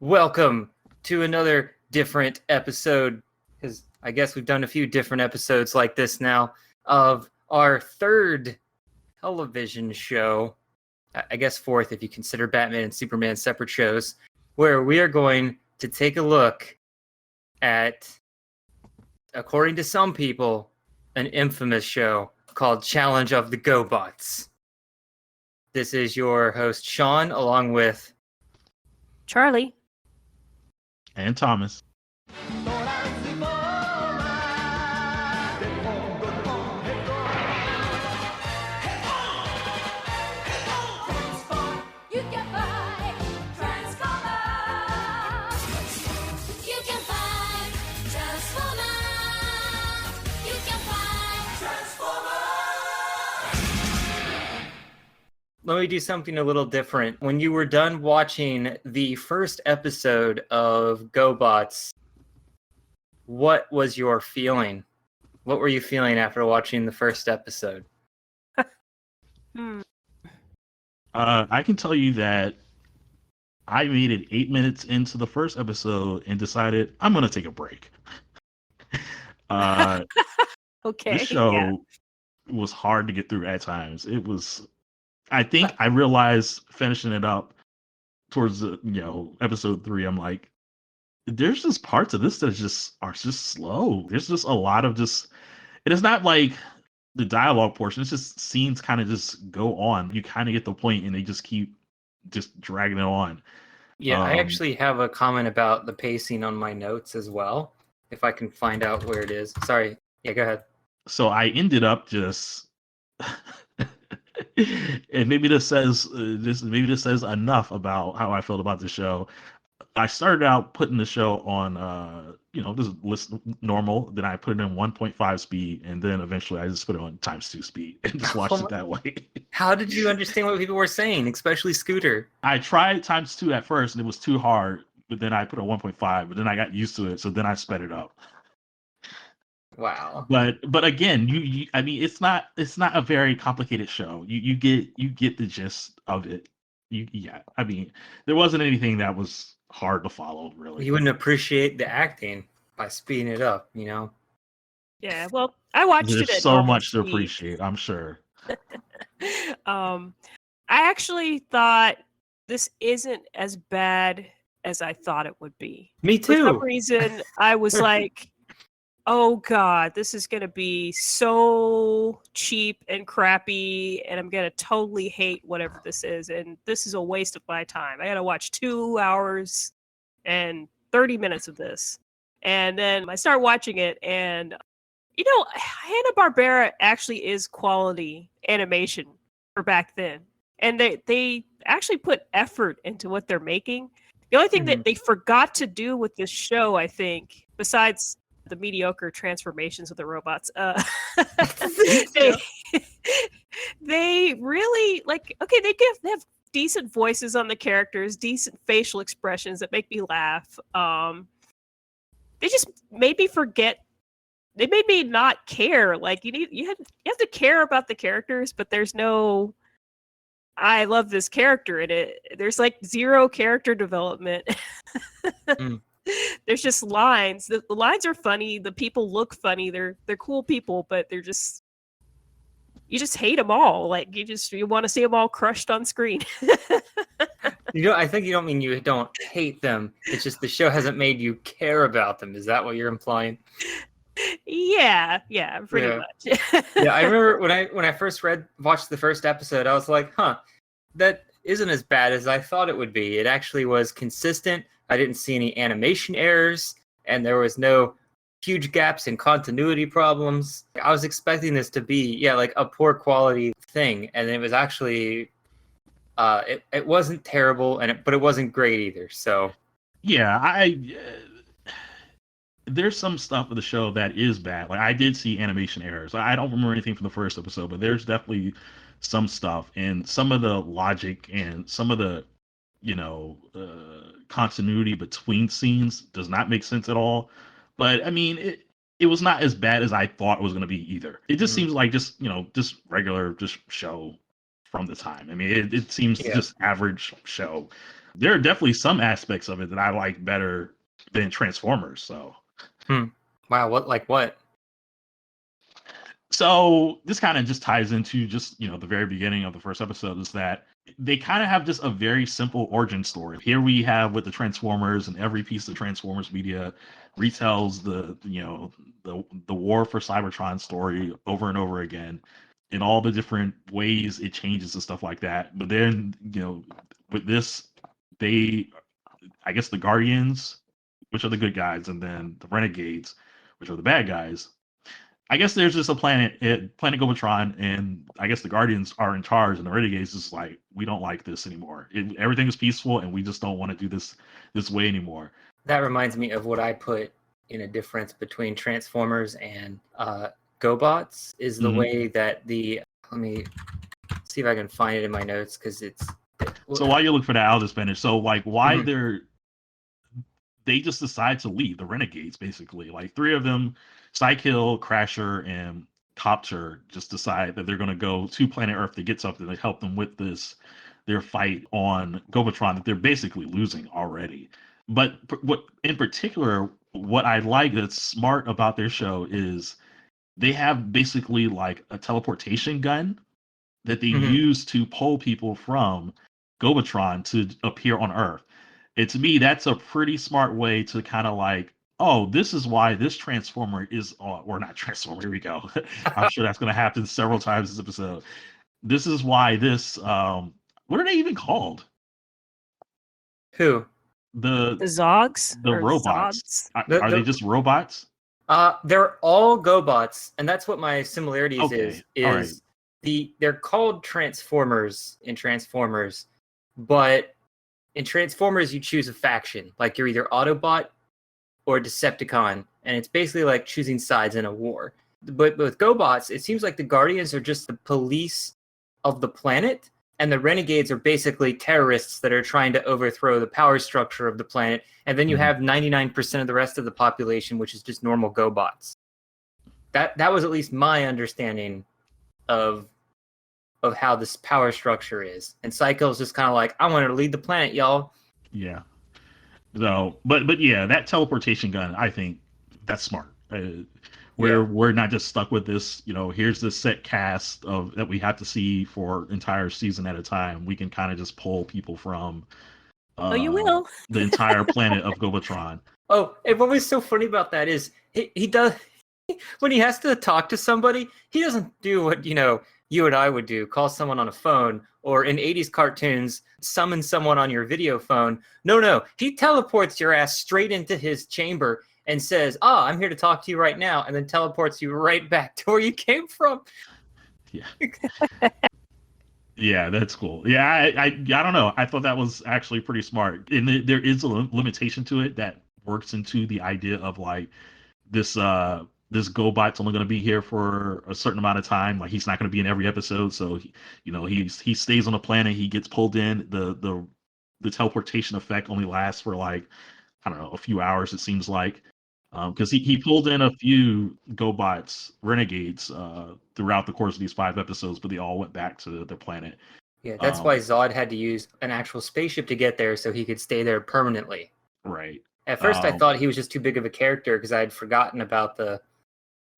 Welcome to another different episode, because I guess we've done a few different episodes like this now, of our third television show, I guess fourth if you consider Batman and Superman separate shows, where we are going to take a look at, according to some people, an infamous show called Challenge of the GoBots. This is your host, Sean, along with Charlie. And Thomas. Let me do something a little different. When you were done watching the first episode of GoBots, what was your feeling? What were you feeling after watching the first episode? I can tell you that I made it 8 minutes into the first episode and decided I'm going to take a break. Okay. This show was hard to get through at times. I think I realized finishing it up towards episode 3. I'm like, there's just parts of this that are just slow. There's just a lot of it is not like the dialogue portion. It's just scenes kind of just go on. You kind of get the point, and they just keep just dragging it on. Yeah, I actually have a comment about the pacing on my notes as well, if I can find out where it is. Sorry. Yeah, go ahead. So I ended up just. And maybe this says enough about how I felt about the show. I started out putting the show on just list normal, then I put it in 1.5 speed, and then eventually I just put it on ×2 speed and just watched it that way. How did you understand what people were saying, especially Scooter? I tried ×2 at first and it was too hard, but then I put it on 1.5, but then I got used to it, so then I sped it up. Wow. But again, you I mean, it's not a very complicated show. You get the gist of it. I mean, there wasn't anything that was hard to follow, really. You wouldn't appreciate the acting by speeding it up, you know? Yeah, well, I watched There's it at so normal much to speed. appreciate, I'm sure. I actually thought this isn't as bad as I thought it would be. Me For too. some reason, I was like, oh God, this is going to be so cheap and crappy, and I'm going to totally hate whatever this is, and this is a waste of my time. I got to watch 2 hours and 30 minutes of this. And then I start watching it, and, Hanna-Barbera actually is quality animation for back then. And they actually put effort into what they're making. The only thing that they forgot to do with this show, I think, besides the mediocre transformations of the robots, they really they have decent voices on the characters, decent facial expressions that make me laugh. They just made me forget. They made me not care. Like you have to care about the characters, but there's no I love this character in it. There's like zero character development. There's just lines. The lines are funny. The people look funny. They're cool people, but you just hate them all. Like you want to see them all crushed on screen. I think you don't mean you don't hate them. It's just the show hasn't made you care about them. Is that what you're implying? Yeah, pretty much. Yeah, I remember when I first watched the first episode, I was like, that isn't as bad as I thought it would be. It actually was consistent. I didn't see any animation errors, and there was no huge gaps in continuity problems. I was expecting this to be, like a poor quality thing, and it was actually, it wasn't terrible, but it wasn't great either. So, yeah, there's some stuff of the show that is bad. Like I did see animation errors. I don't remember anything from the first episode, but there's definitely some stuff, and some of the logic and some of the continuity between scenes does not make sense at all. But I mean, it was not as bad as I thought it was going to be either. It just seems like just regular show from the time. I mean, it seems Yeah. just average show. There are definitely some aspects of it that I like better than Transformers. So, Wow, what? so this kind of just ties into just the very beginning of the first episode is that they kind of have just a very simple origin story. Here we have with the Transformers, and every piece of Transformers media retells the war for Cybertron story over and over again in all the different ways it changes and stuff like that. But then with this, I guess the Guardians, which are the good guys, and then the Renegades, which are the bad guys. I guess there's just a planet Gobatron, and I guess the Guardians are in charge, and the Renegades is like, we don't like this anymore. Everything is peaceful, and we just don't want to do this way anymore. That reminds me of what I put in a difference between Transformers and GoBots is the way that let me see if I can find it in my notes because it's. So while you look for that, I'll just finish. So like, why they just decide to leave the Renegades, basically. Like 3 of them, Psykill, Crasher, and Copter, just decide that they're going to go to planet Earth to get something to help them with their fight on Gobatron that they're basically losing already. But what in particular, what I like that's smart about their show is they have basically like a teleportation gun that they use to pull people from Gobatron to appear on Earth. And to me, that's a pretty smart way to kind of like, oh, this is why this Transformer is, or not Transformer, here we go. I'm sure that's going to happen several times this episode. This is why this, what are they even called? Who? The Zogs? The Or robots. Zods? Are they just robots? They're all GoBots, and that's what my similarities Okay. is All right. they're called Transformers in Transformers, but in Transformers you choose a faction. Like you're either Autobot or Decepticon, and it's basically like choosing sides in a war. But with GoBots, it seems like the Guardians are just the police of the planet, and the Renegades are basically terrorists that are trying to overthrow the power structure of the planet. And then you have 99% of the rest of the population, which is just normal GoBots. That was at least my understanding of how this power structure is. And Psycho is just kind of like, I want to lead the planet, y'all. Yeah. So, but yeah, that teleportation gun, I think that's smart. We're not just stuck with this, here's this set cast of that we have to see for entire season at a time. We can kind of just pull people from you will. the entire planet of Gobatron. Oh, and what was so funny about that is he does when he has to talk to somebody, he doesn't do what you and I would do, call someone on a phone, or in 80s cartoons, summon someone on your video phone. No, he teleports your ass straight into his chamber and says, I'm here to talk to you right now, and then teleports you right back to where you came from. Yeah. Yeah, that's cool. Yeah, I don't know. I thought that was actually pretty smart. And there is a limitation to it that works into the idea of like this GoBot's only going to be here for a certain amount of time. Like he's not going to be in every episode. So he stays on the planet. He gets pulled in. The teleportation effect only lasts for like, I don't know, a few hours. It seems like because he pulled in a few GoBots Renegades throughout the course of these 5 episodes, but they all went back to their planet. Yeah, that's why Zod had to use an actual spaceship to get there so he could stay there permanently. Right. At first, I thought he was just too big of a character because I had forgotten about the.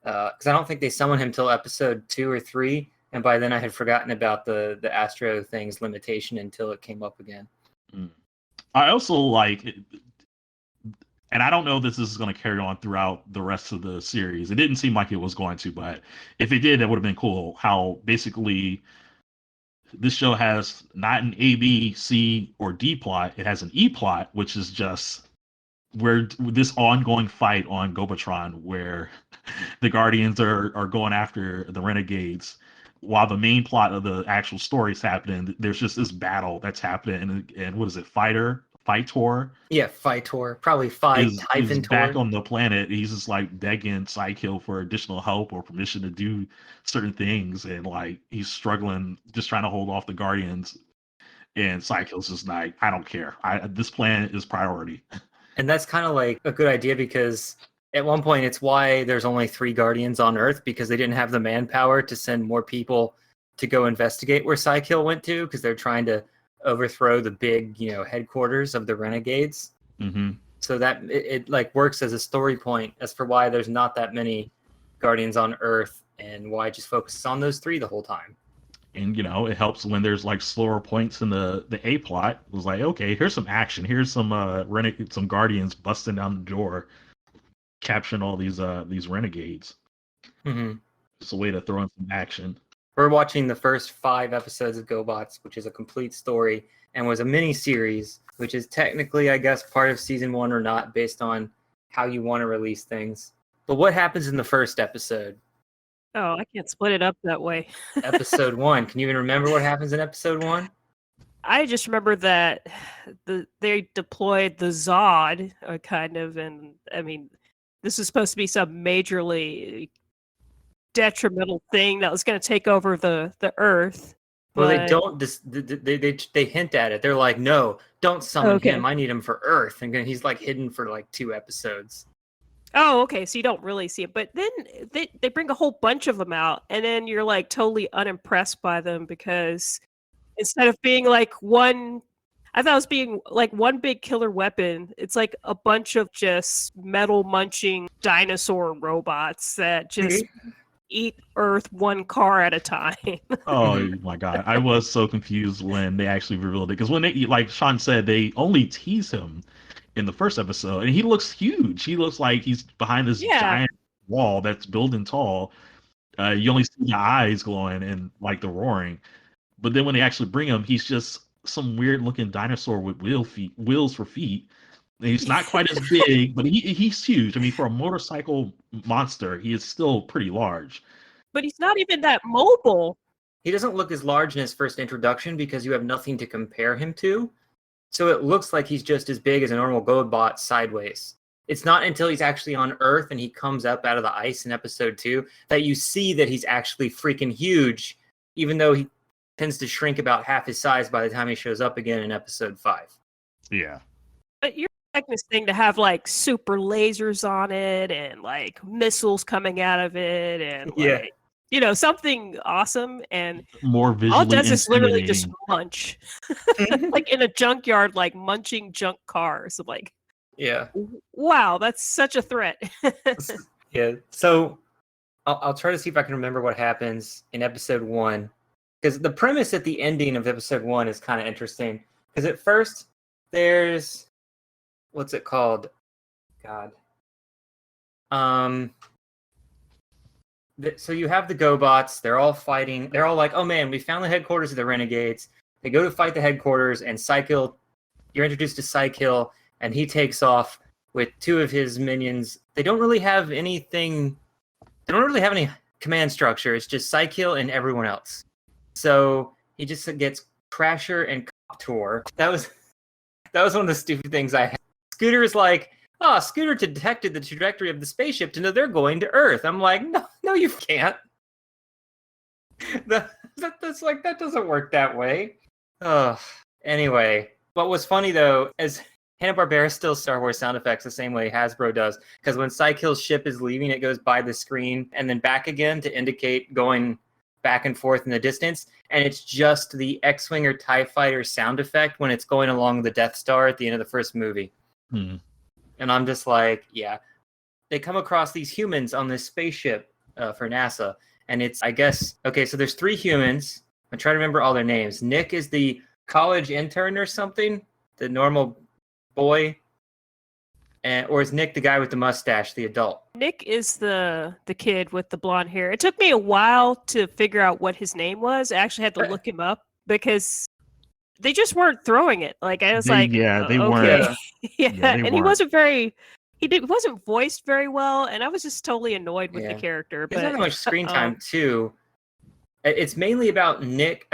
Because I don't think they summoned him till episode 2 or 3, and by then I had forgotten about the Astro thing's limitation until it came up again. I also like, and I don't know if this is going to carry on throughout the rest of the series. It didn't seem like it was going to, but if it did, that would have been cool. How basically this show has not an A, B, C, or D plot. It has an E plot, which is just where this ongoing fight on Gobatron, where the Guardians are going after the Renegades, while the main plot of the actual story is happening. There's just this battle that's happening, and what is it, Fightor? Yeah, Fightor, probably is back on the planet. He's just like begging Psykill for additional help or permission to do certain things, and like he's struggling, just trying to hold off the Guardians. And Psykill's just like, I don't care. This planet is priority. And that's kind of like a good idea because at one point it's why there's only 3 Guardians on Earth because they didn't have the manpower to send more people to go investigate where Psykill went to because they're trying to overthrow the big, headquarters of the Renegades. Mm-hmm. So that it like works as a story point as for why there's not that many Guardians on Earth and why it just focuses on those 3 the whole time. And it helps when there's like slower points in the A plot. It was like, okay, here's some action. Here's some some Guardians busting down the door, capturing all these renegades. Mm-hmm. It's a way to throw in some action. We're watching the first 5 episodes of GoBots, which is a complete story and was a mini series, which is technically, I guess, part of season 1 or not, based on how you want to release things. But what happens in the first episode? Oh, I can't split it up that way. Episode 1. Can you even remember what happens in episode 1? I just remember that they deployed the Zod, kind of, and I mean, this is supposed to be some majorly detrimental thing that was going to take over the Earth. Well, they but- don't. They hint at it. They're like, "No, don't summon Okay. him. I need him for Earth." And then he's like hidden for like 2 episodes. Oh, okay. So you don't really see it, but then they bring a whole bunch of them out, and then you're like totally unimpressed by them because instead of being like one, I thought it was being like one big killer weapon. It's like a bunch of just metal munching dinosaur robots that just eat Earth one car at a time. Oh my god, I was so confused when they actually revealed it because when they, like Sean said, they only tease him in the first episode, and he looks huge. He looks like he's behind this Yeah. giant wall that's building tall. You only see the eyes glowing and like the roaring, but then when they actually bring him, he's just some weird looking dinosaur with wheels for feet. And he's not quite as big, but he's huge. I mean, for a motorcycle monster, he is still pretty large. But he's not even that mobile. He doesn't look as large in his first introduction because you have nothing to compare him to. So it looks like he's just as big as a normal GoBot sideways. It's not until he's actually on Earth and he comes up out of the ice in episode 2 that you see that he's actually freaking huge, even though he tends to shrink about half his size by the time he shows up again in episode 5. Yeah. But you're expecting this thing to have like super lasers on it and like missiles coming out of it and Yeah. like, something awesome. And More visually all it does is literally just intimidating. munch, like in a junkyard, like munching junk cars. I'm like, Yeah. wow, that's such a threat. Yeah. So I'll try to see if I can remember what happens in episode 1. Because the premise at the ending of episode 1 is kind of interesting. Because at first, there's... What's it called? God. So you have the GoBots. They're all fighting. They're all like, oh man, we found the headquarters of the Renegades. They go to fight the headquarters, and Psykill... You're introduced to Psykill, and he takes off with 2 of his minions. They don't really have anything... They don't really have any command structure. It's just Psykill and everyone else. So he just gets Crasher and Coptor. That was one of the stupid things I had. Scooter is like, Scooter detected the trajectory of the spaceship to know they're going to Earth. I'm like, no, you can't. That's like, that doesn't work that way. Anyway, what was funny though is Hanna-Barbera still Star Wars sound effects the same way Hasbro does, because when Psykill's ship is leaving, it goes by the screen and then back again to indicate going back and forth in the distance, and it's just the X-Wing or TIE Fighter sound effect when it's going along the Death Star at the end of the first movie. Hmm. And I'm just like, yeah. They come across these humans on this spaceship for NASA, and it's, I guess, okay, so there's 3 humans. I'm trying to remember all their names. Nick is the college intern or something, the normal boy. Or is Nick the guy with the mustache, the adult? Nick is the kid with the blonde hair. It took me a while to figure out what his name was. I actually had to look him up because they just weren't throwing it. Like I was They okay. weren't. Yeah, they and he weren't. wasn't voiced very well, and I was just totally annoyed with the character. He doesn't have But much screen time too. It's mainly about Nick,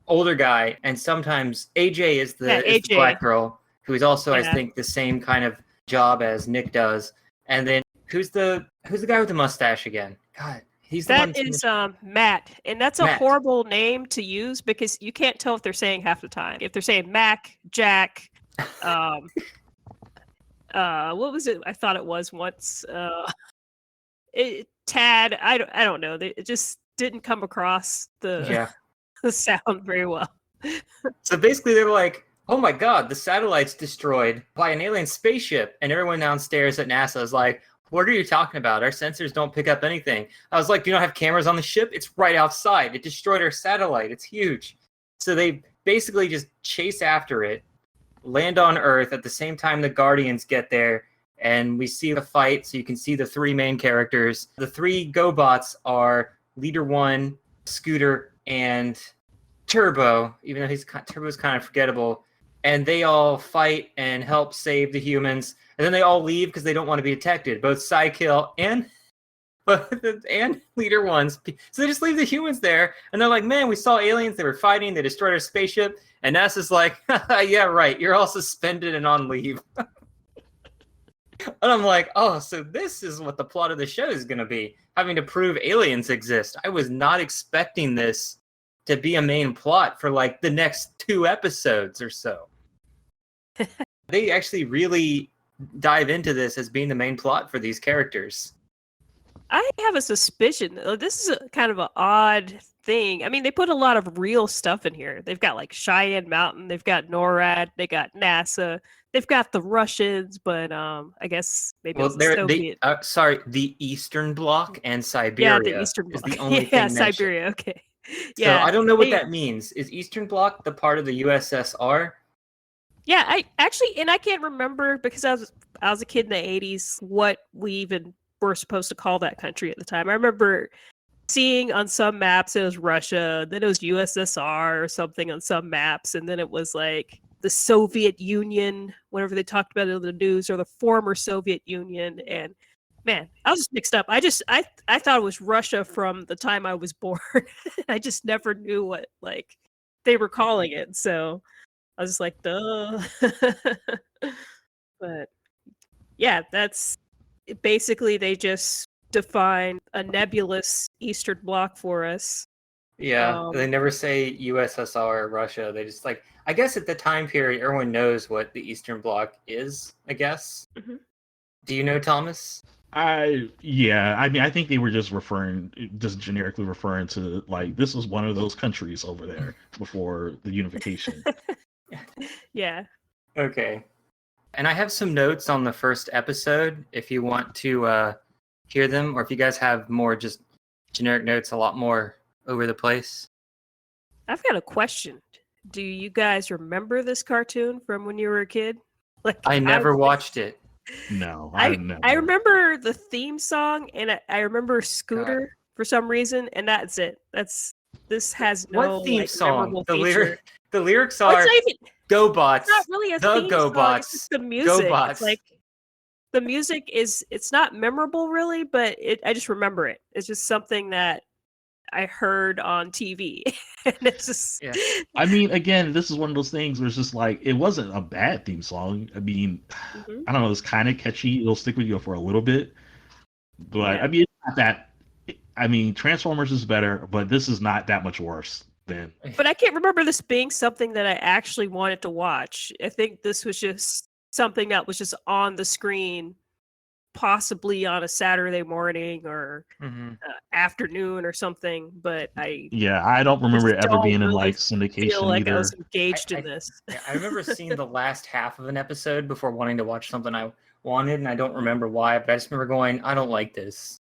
older guy, and sometimes AJ is the AJ. black girl who is also, I Yeah. think, the same kind of job as Nick does. And then who's the guy with the mustache again? God, he's the one. that is Matt, and that's a Matt. horrible name to use because you can't tell if they're saying half the time. If they're saying Mac, Jack, what was it? I thought it was once. Tad. I don't know. didn't come across the Yeah. the sound very well. So basically, they're like, "Oh my God, the satellite's destroyed by an alien spaceship," and everyone downstairs at NASA is like, "What are you talking about? Our sensors don't pick up anything." I was like, "Do you not have cameras on the ship? It's right outside. It destroyed our satellite. It's huge." So they basically just chase after it, land on Earth at the same time the Guardians get there, and we see the fight. So you can see the three main characters. The three GoBots are Leader One, Scooter, and Turbo. Even though Turbo's kind of forgettable, and they all fight and help save the humans, and then they all leave because they don't want to be detected. Both Psykill and Leader Ones. So they just leave the humans there, and they're like, "Man, we saw aliens. They were fighting. They destroyed our spaceship." And NASA's like, "Yeah, right. You're all suspended and on leave." And I'm like, "Oh, so this is what the plot of the show is going to be, having to prove aliens exist." I was not expecting this to be a main plot for like the next 2 episodes or so. They actually really dive into this as being the main plot for these characters. I have a suspicion. This is a kind of an odd thing. I mean, they put a lot of real stuff in here. They've got like Cheyenne Mountain, they've got NORAD, they got NASA, they've got the Russians, but I guess maybe Well, it's the Soviet. the Eastern Bloc and Siberia Yeah, the Eastern is Bloc. the only Yeah, thing mentioned. Siberia. Okay. So Yeah, I don't know what that means. Is Eastern Bloc the part of the USSR? yeah. I actually, and I can't remember because I was a kid in the '80s. What we even were supposed to call that country at the time. I remember seeing on some maps it was Russia, then it was USSR or something on some maps, and then it was like the Soviet Union, whenever they talked about it in the news, or the former Soviet Union. And man, I was just mixed up. I thought it was Russia from the time I was born. I just never knew what like they were calling it. So I was just like, duh. But yeah, that's basically they just define a nebulous Eastern Bloc for us. Yeah, they never say USSR or Russia. They just like, I guess at the time period, everyone knows what the Eastern Bloc is, I guess. Mm-hmm. Do you know, Thomas? Yeah. I mean, I think they were just generically referring to like this was one of those countries over there before the unification. Yeah. Okay. And I have some notes on the first episode if you want to hear them, or if you guys have more just generic notes, a lot more over the place. I've got a question. Do you guys remember this cartoon from when you were a kid? Like I never watched it. No, I never. remember the theme song, and I remember Scooter for some reason, and that's it. This has no What theme like, song? memorable feature. The lyrics Oh, are it's GoBots. not really a The theme song. GoBots. It's just the music. GoBots. It's like the music it's not memorable really, but I just remember it. It's just something that I heard on TV. And it's just Yeah. I mean, again, this is one of those things where it's just like it wasn't a bad theme song. I mean, I don't know, it's kind of catchy. It'll stick with you for a little bit, but Yeah. I mean, it's not that. I mean, Transformers is better, but this is not that much worse than. But I can't remember this being something that I actually wanted to watch. I think this was just something that was just on the screen, possibly on a Saturday morning or afternoon or something. But I don't remember it ever don't being in really like syndication feel like either. I was engaged in this. I remember seeing the last half of an episode before wanting to watch something I wanted, and I don't remember why, but I just remember going, I don't like this.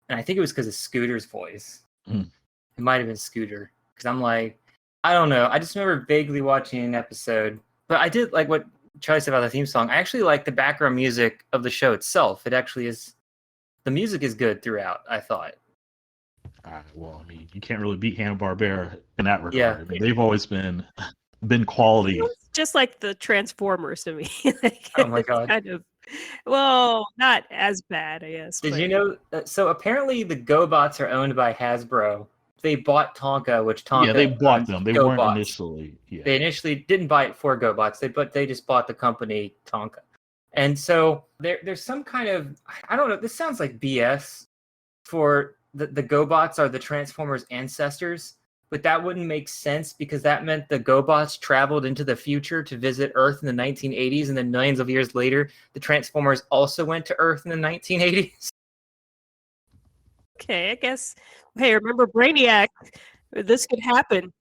And I think it was because of Scooter's voice. It might have been Scooter. Because I'm like, I don't know. I just remember vaguely watching an episode. But I did like what Charlie said about the theme song. I actually like the background music of the show itself. It actually is, the music is good throughout, I thought. Well, I mean, you can't really beat Hanna-Barbera in that regard. Yeah. I mean, they've always been quality. It's just like the Transformers to me. Like, Oh my God. Kind of. Well, not as bad, I guess. Did you know? So apparently the GoBots are owned by Hasbro. They bought Tonka, which Tonka. Yeah, they bought them. They weren't GoBots. initially. Yeah. They initially didn't buy it for GoBots. They just bought the company Tonka. And so there's some kind of, I don't know. This sounds like BS. For the GoBots are the Transformers' ancestors, but that wouldn't make sense because that meant the GoBots traveled into the future to visit Earth in the 1980s, and then millions of years later, the Transformers also went to Earth in the 1980s. Okay, I guess. Hey, remember Brainiac? This could happen.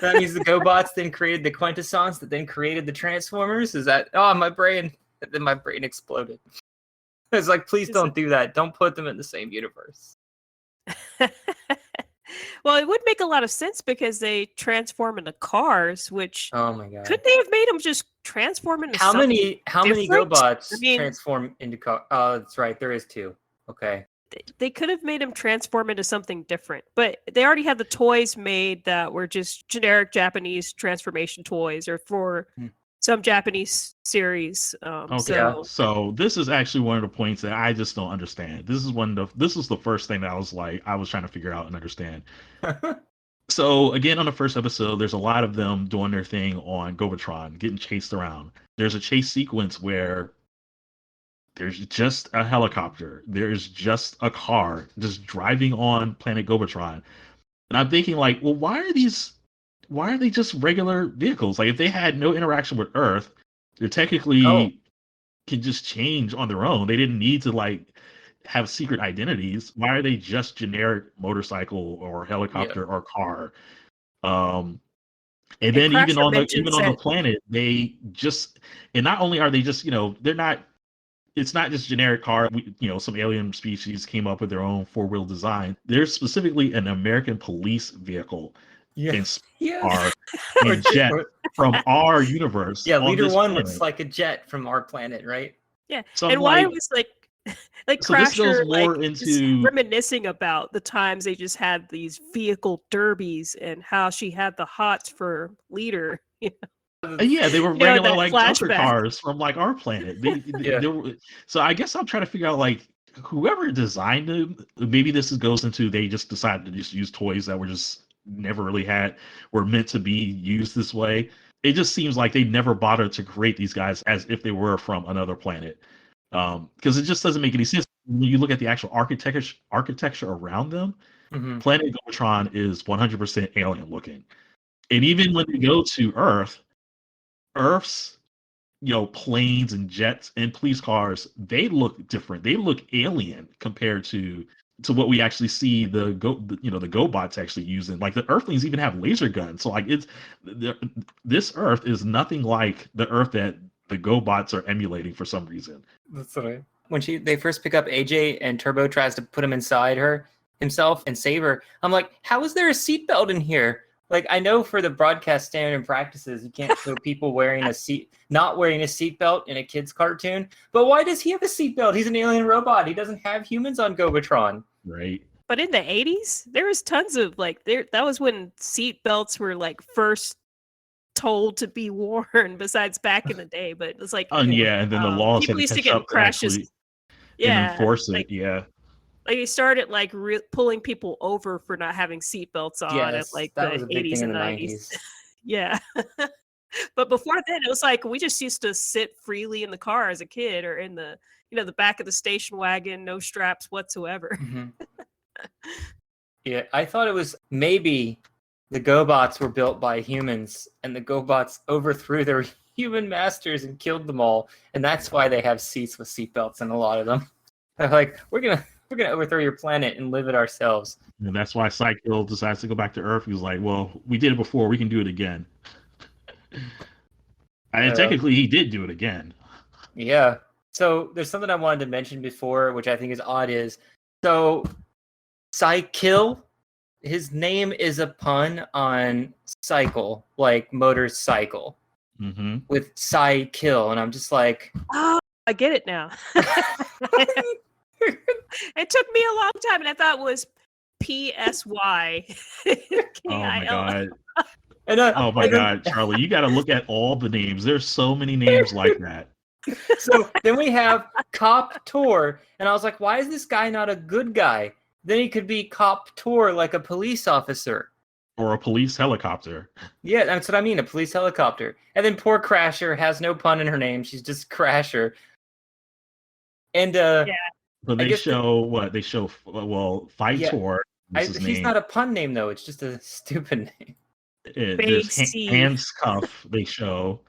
That means the GoBots then created the Quintessons that then created the Transformers. Is that? Oh, my brain. Then my brain exploded. It's like, please don't do that. Don't put them in the same universe. Well, it would make a lot of sense because they transform into cars, which Oh my god. could they have made them just transform into How something many different? GoBots I mean- transform into car? Oh, that's right. There is 2. Okay. They could have made him transform into something different, but they already had the toys made that were just generic Japanese transformation toys, or for some Japanese series. Okay, so this is actually one of the points that I just don't understand. This is the first thing that I was trying to figure out and understand. So again, on the first episode, there's a lot of them doing their thing on Gobotron, getting chased around. There's a chase sequence where there's just a helicopter, there's just a car just driving on planet Gobotron. And I'm thinking, like, well, why are they just regular vehicles? Like, if they had no interaction with Earth, they technically can just change on their own. They didn't need to, like, have secret identities. Why are they just generic motorcycle or helicopter or car? And then even on the planet, they just, and not only are they just, they're not, it's not just generic car. Some alien species came up with their own 4-wheel design. There's specifically an American police vehicle car and jet from our universe. Yeah, Leader 1 looks like a jet from our planet, right? Yeah, so and why was like so Crasher, this goes more into reminiscing about the times they just had these vehicle derbies and how she had the hots for Leader. Yeah, they were regular like junker cars from like our planet. They were, so I guess I'm trying to figure out, like, whoever designed them. Maybe goes into they just decided to just use toys that were just never really were meant to be used this way. It just seems like they never bothered to create these guys as if they were from another planet, because it just doesn't make any sense when you look at the actual architecture around them. Planet Gobotron is 100% alien looking, and even when they go to Earth's, planes and jets and police cars, they look different. They look alien compared to what we actually see the GoBots actually using. Like, the Earthlings even have laser guns. So, like, this Earth is nothing like the Earth that the GoBots are emulating for some reason. That's right. When they first pick up AJ and Turbo tries to put him inside himself and save her, I'm like, how is there a seatbelt in here? Like, I know for the broadcast standard and practices, you can't show people not wearing a seatbelt in a kid's cartoon. But why does he have a seatbelt? He's an alien robot. He doesn't have humans on Gobotron. Right. But in the 80s, there was tons of, like, that was when seatbelts were, like, first told to be worn, besides back in the day. But it was like, and then the laws people had used to to get crashes. And enforce it. Like, they started like pulling people over for not having seatbelts on at like that the was a big 80s thing and in the 90s. 90s. Yeah. But before then, it was like we just used to sit freely in the car as a kid, or in the the back of the station wagon, no straps whatsoever. Yeah, I thought it was maybe the GoBots were built by humans, and the GoBots overthrew their human masters and killed them all, and that's why they have seats with seatbelts in a lot of them. They're like, we're gonna overthrow your planet and live it ourselves. And that's why Cycle decides to go back to Earth. He was like, well, we did it before, we can do it again. And technically he did do it again. Yeah. So there's something I wanted to mention before, which I think is odd, so Cycle, his name is a pun on cycle, like motorcycle, with Cycle, and I'm just like, oh, I get it now. It took me a long time, and I thought it was PSY. Oh my god. And, oh my god, Charlie, you got to look at all the names. There's so many names like that. So then we have Cop Tor, and I was like, why is this guy not a good guy? Then he could be Cop Tor, like a police officer. Or a police helicopter. Yeah, that's what I mean, a police helicopter. And then poor Crasher has no pun in her name. She's just Crasher. And But they show Fight Tor. He's not a pun name, though. It's just a stupid name. There's Hands Cuff they show.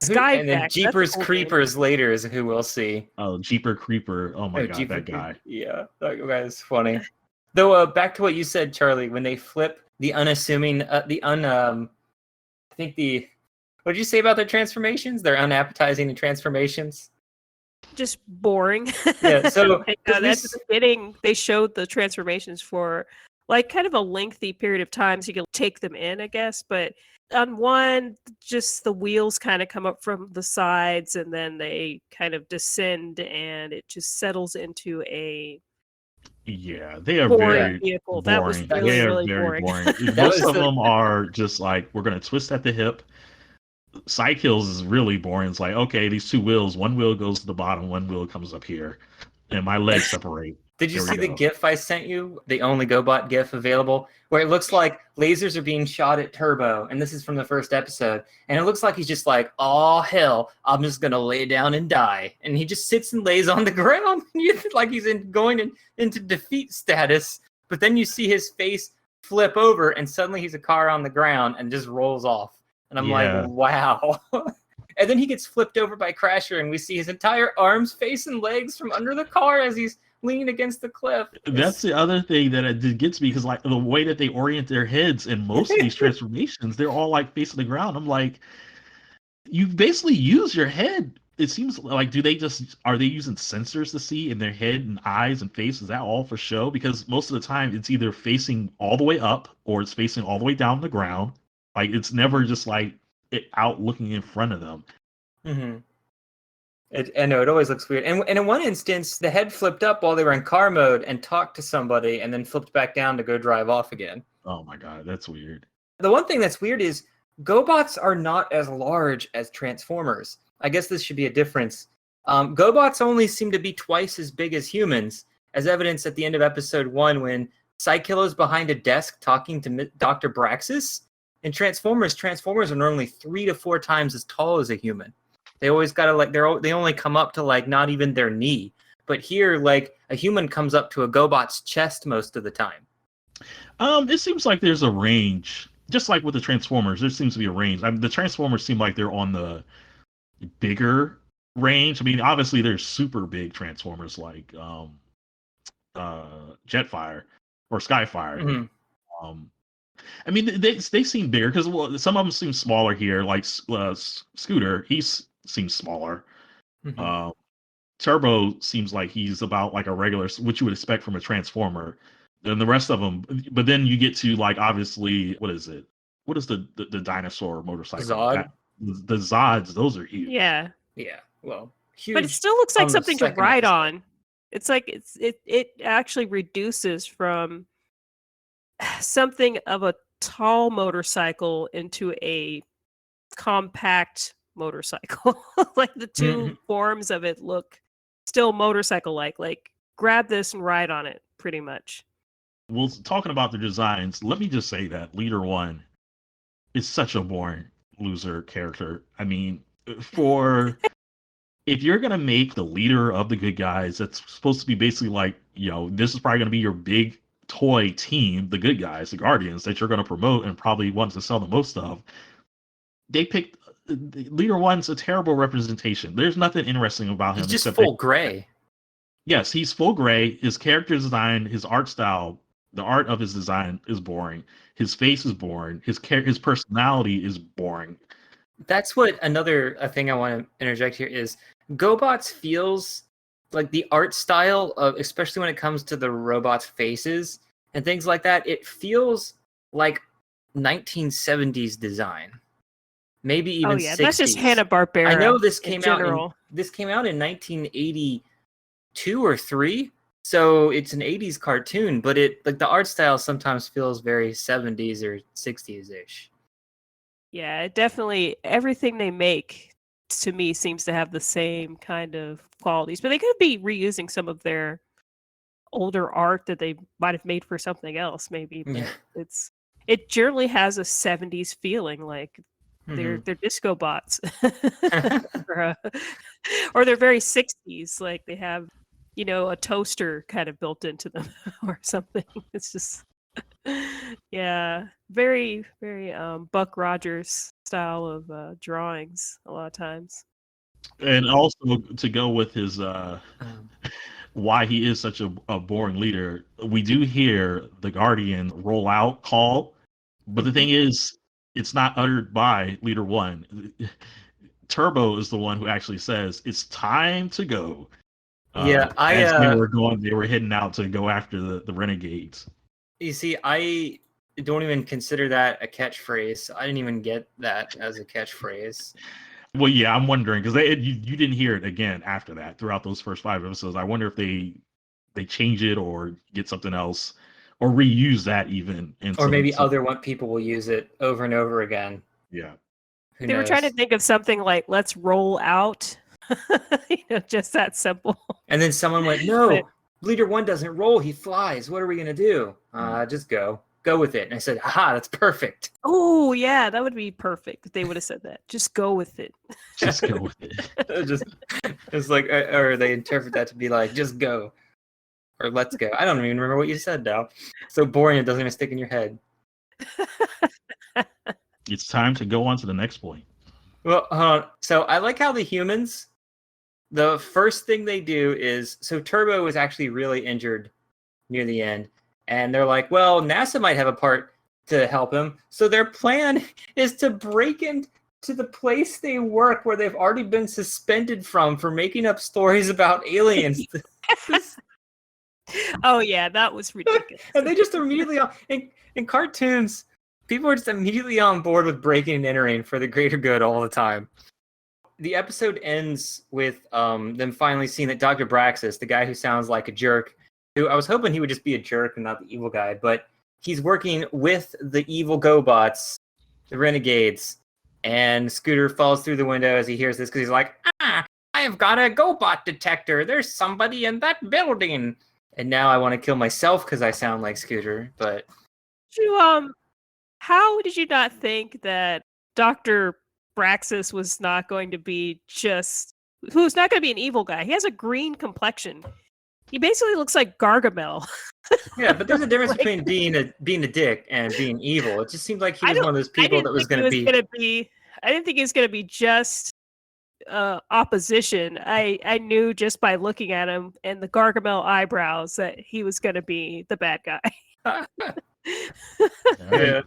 And then Jeepers Creepers later is who we'll see. Oh, Jeeper Creeper. Oh my god, that guy. Yeah, that guy is funny. Though, back to what you said, Charlie, when they flip the unassuming, I think what did you say about their transformations? Their unappetizing transformations. Just boring. Yeah, so Like, 'cause at the beginning, they showed the transformations for like kind of a lengthy period of time, so you can take them in, I guess. But on one, just the wheels kind of come up from the sides, and then they kind of descend, and it just settles into a Yeah, they are boring very vehicle. That was boring. really, They are really very boring. boring. That Most was of the- them are just like, we're gonna twist at the hip. Cycles is really boring. It's like, okay, these two wheels, one wheel goes to the bottom, one wheel comes up here, and my legs separate. Did you There we see the go. GIF I sent you? The only GoBot GIF available, where it looks like lasers are being shot at Turbo, and this is from the first episode, and it looks like he's just like, "Oh hell, I'm just gonna lay down and die," and he just sits and lays on the ground, like he's into defeat status. But then you see his face flip over, and suddenly he's a car on the ground and just rolls off, and I'm like, Yeah. "Wow." And then he gets flipped over by Crasher, and we see his entire arms, face, and legs from under the car as he's leaning against the cliff. That's the other thing that it gets me, because like the way that they orient their heads in most of these transformations, they're all like facing the ground. I'm like, you basically use your head. It seems like, are they using sensors to see in their head and eyes and face? Is that all for show? Because most of the time it's either facing all the way up or it's facing all the way down the ground. Like, it's never just like it out looking in front of them. Mm-hmm. I know, it always looks weird. And in one instance, the head flipped up while they were in car mode and talked to somebody, and then flipped back down to go drive off again. Oh my god, that's weird. The one thing that's weird is GoBots are not as large as Transformers. I guess this should be a difference. GoBots only seem to be twice as big as humans, as evidenced at the end of episode 1 when Psykilla's behind a desk talking to Dr. Braxis. In Transformers are normally 3 to 4 times as tall as a human. They always gotta they only come up to like not even their knee. But here, like, a human comes up to a GoBot's chest most of the time. It seems like there's a range, just like with the Transformers. There seems to be a range. I mean, the Transformers seem like they're on the bigger range. I mean, obviously there's super big Transformers like Jetfire or Skyfire. Mm-hmm. I mean, they seem bigger because, well, some of them seem smaller here. Like Scooter, seems smaller. Mm-hmm. Turbo seems like he's about like a regular, what you would expect from a Transformer. And the rest of them, but then you get to, like, obviously, what is it? What is the dinosaur motorcycle? Zod? The Zods, those are huge. Yeah. Yeah, well, huge. But it still looks like on the something to second ride episode. on. It's like it actually reduces from something of a tall motorcycle into a compact motorcycle. Like the two Mhm. forms of it look still motorcycle like. Like, grab this and ride on it, pretty much. Well, talking about the designs, let me just say that Leader One is such a boring loser character. I mean, if you're gonna make the leader of the good guys, that's supposed to be basically like, this is probably gonna be your big toy team, the good guys, the Guardians, that you're gonna promote and probably want to sell the most of. They picked Leader One's a terrible representation. There's nothing interesting about him. He's just except full gray. Yes, he's full gray. His character design, his art style, the art of his design is boring. His face is boring. His personality is boring. That's what another thing I want to interject here is GoBots feels like the art style of, especially when it comes to the robots' faces and things like that, it feels like 1970s design. Maybe even 60s. That's just Hanna-Barbera. I know this in came general. out in 1982 or 3. So it's an 80s cartoon, but it, like, the art style sometimes feels very 70s or 60s-ish. Yeah, it definitely, everything they make to me seems to have the same kind of qualities, but they could be reusing some of their older art that they might have made for something else, maybe. But Yeah. it generally has a 70s feeling, like they're disco bots, or they're very 60s, like they have, a toaster kind of built into them or something. It's just yeah, very, very Buck Rogers style of drawings a lot of times. And also, to go with his why he is such a boring leader. We do hear the Guardian roll out call, but the thing is, it's not uttered by Leader One. Turbo is the one who actually says it's time to go. Yeah, As they were heading out to go after the renegades. you see, I don't even consider that a catchphrase. I didn't even get that as a catchphrase. Well, yeah, I'm wondering because you didn't hear it again after that throughout those first 5 episodes. I wonder if they change it or get something else or reuse that even. Or maybe other people will use it over and over again. Yeah. Who They knows? were trying to think of something like "Let's roll out," just that simple. And then someone went, "No, Leader One doesn't roll; he flies. What are we gonna do? Just go with it." And I said, "Aha, that's perfect." Oh yeah, that would be perfect if they would have said that. Just go with it. Just go with it. It's like, or they interpret that to be like, "Just go," or "Let's go." I don't even remember what you said now. So boring; it doesn't even stick in your head. It's time to go on to the next point. Well, so I like how the humans, the first thing they do is, so Turbo was actually really injured near the end, and they're like, well, NASA might have a part to help him. So their plan is to break into the place they work where they've already been suspended from for making up stories about aliens. Oh yeah, that was ridiculous. And they just immediately, in cartoons, people are just immediately on board with breaking and entering for the greater good all the time. The episode ends with them finally seeing that Dr. Braxis, the guy who sounds like a jerk, who I was hoping he would just be a jerk and not the evil guy, but he's working with the evil GoBots, the renegades, and Scooter falls through the window as he hears this because he's like, I have got a GoBot detector. There's somebody in that building. And now I want to kill myself because I sound like Scooter, but... How did you not think that Dr. Braxis was not going to be who's not going to be an evil guy? He has a green complexion. He basically looks like Gargamel. Yeah, but there's a difference between being a dick and being evil. It just seemed like he was one of those people that was going to be... I didn't think he was going to be just opposition. I knew just by looking at him and the Gargamel eyebrows that he was going to be the bad guy. Yeah.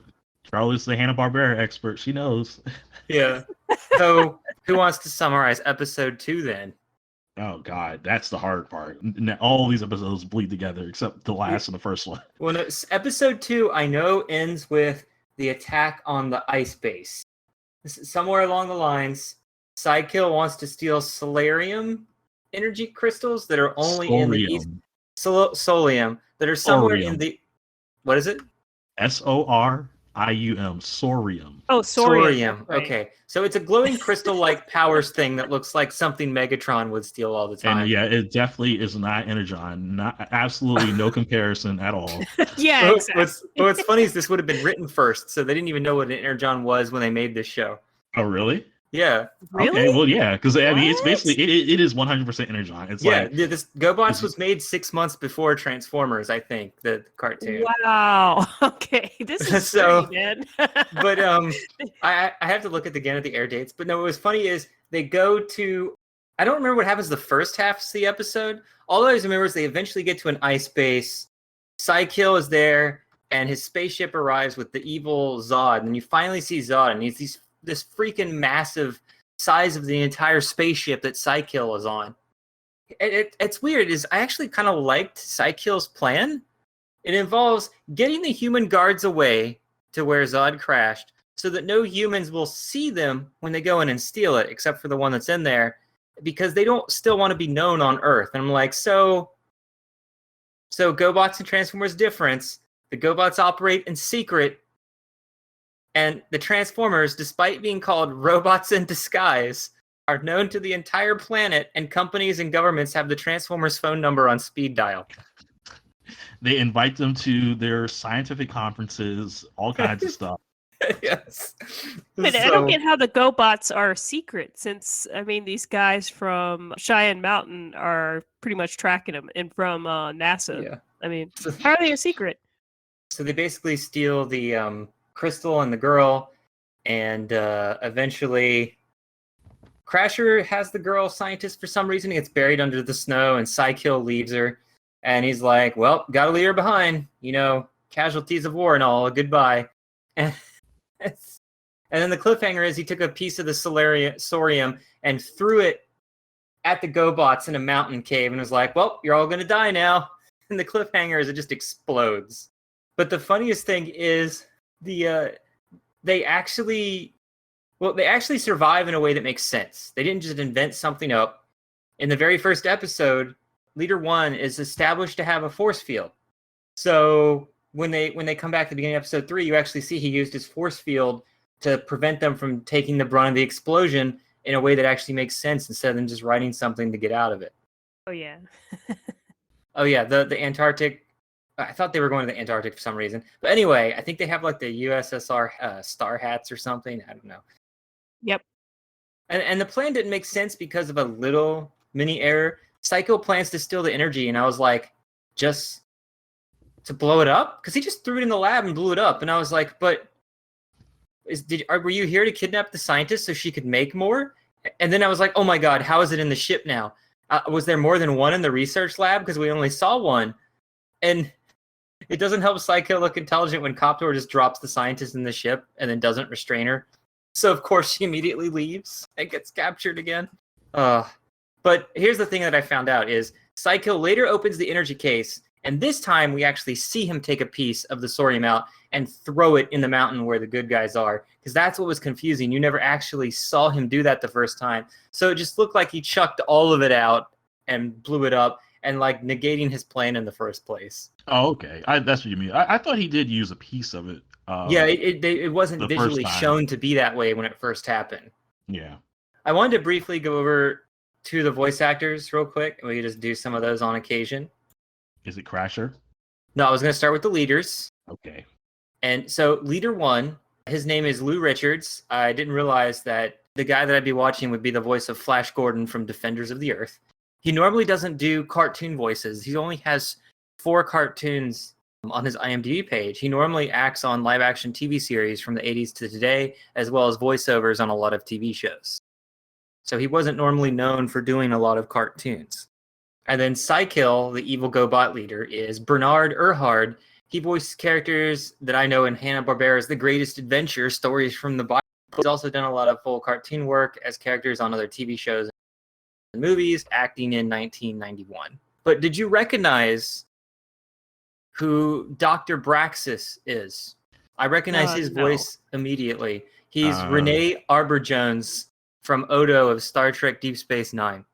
Charlie's the Hanna-Barbera expert. She knows. Yeah. So, who wants to summarize episode 2 then? Oh God, that's the hard part. All these episodes bleed together except the last and the first one. Well, no, episode 2, I know, ends with the attack on the ice base. Somewhere along the lines, Sidekill wants to steal solarium energy crystals that are only in the east. Solium that are somewhere in the... What is it? Sorium. Sorium. Oh, Sorium. Right. Okay. So it's a glowing crystal-like powers thing that looks like something Megatron would steal all the time. And yeah, it definitely is not Energon. Absolutely no comparison at all. Yeah, exactly. What's funny is this would have been written first, so they didn't even know what an Energon was when they made this show. Oh, really? Yeah. Really? Okay, well, yeah, because I mean, it's basically it is 100% Energon. It's this GoBots was made 6 months before Transformers, I think, the cartoon. Wow. Okay, this is so, pretty, man. But I have to look again at the air dates. But no, what was funny is they go to... I don't remember what happens the first half of the episode. All I always remember is they eventually get to an ice base. Sidekill is there, and his spaceship arrives with the evil Zod. And you finally see Zod, and he's this freaking massive size of the entire spaceship that Sidekill is on. It's weird. I actually kind of liked Sidekill's plan. It involves getting the human guards away to where Zod crashed so that no humans will see them when they go in and steal it, except for the one that's in there, because they don't still want to be known on Earth. And I'm like, so GoBots and Transformers difference. The GoBots operate in secret, and the Transformers, despite being called robots in disguise, are known to the entire planet, and companies and governments have the Transformers phone number on speed dial. They invite them to their scientific conferences, all kinds of stuff. Yes. But I don't get how the GoBots are secret, since, I mean, these guys from Cheyenne Mountain are pretty much tracking them, and from NASA. Yeah. I mean, how are they a secret? So they basically steal the crystal and the girl, and eventually Crasher has the girl scientist for some reason. He gets buried under the snow, and Psykill leaves her. And he's like, well, gotta leave her behind. Casualties of war and all. Goodbye. And then the cliffhanger is he took a piece of the Sorium and threw it at the GoBots in a mountain cave and was like, well, you're all going to die now. And the cliffhanger is it just explodes. But the funniest thing is they actually survive in a way that makes sense. They didn't just invent something up. In the very first episode, Leader 1 is established to have a force field. So when they come back to the beginning of episode 3, you actually see he used his force field to prevent them from taking the brunt of the explosion in a way that actually makes sense instead of them just writing something to get out of it. Oh, yeah. Oh, yeah, the Antarctic. I thought they were going to the Antarctic for some reason. But anyway, I think they have like the USSR Star Hats or something. I don't know. Yep. And the plan didn't make sense because of a little mini error. Psycho plans to steal the energy, and I was like, just to blow it up? Because he just threw it in the lab and blew it up. And I was like, but were you here to kidnap the scientist so she could make more? And then I was like, oh my god, how is it in the ship now? Was there more than one in the research lab? Because we only saw one. And it doesn't help Psycho look intelligent when Coptor just drops the scientist in the ship and then doesn't restrain her. So of course she immediately leaves and gets captured again. But here's the thing that I found out is Psycho later opens the energy case, and this time we actually see him take a piece of the Sorium out and throw it in the mountain where the good guys are. Because that's what was confusing. You never actually saw him do that the first time. So it just looked like he chucked all of it out and blew it up and like negating his plan in the first place. Oh, okay. That's what you mean. I thought he did use a piece of it. Yeah, it wasn't the visually first time. shown to be that way when it first happened. Yeah. I wanted to briefly go over to the voice actors real quick, and we could just do some of those on occasion. Is it Crasher? No, I was going to start with the leaders. Okay. And so Leader 1, his name is Lou Richards. I didn't realize that the guy that I'd be watching would be the voice of Flash Gordon from Defenders of the Earth. He normally doesn't do cartoon voices. He only has 4 cartoons on his IMDb page. He normally acts on live-action TV series from the 80s to today, as well as voiceovers on a lot of TV shows. So he wasn't normally known for doing a lot of cartoons. And then Psykill, the evil GoBot leader, is Bernard Erhard. He voiced characters that I know in Hanna-Barbera's The Greatest Adventure, stories from the Bible. He's also done a lot of full cartoon work as characters on other TV shows and movies, acting in 1991. But did you recognize who Dr. Braxis is? I recognize his voice immediately. He's Renee Arbor-Jones from Odo of Star Trek Deep Space Nine.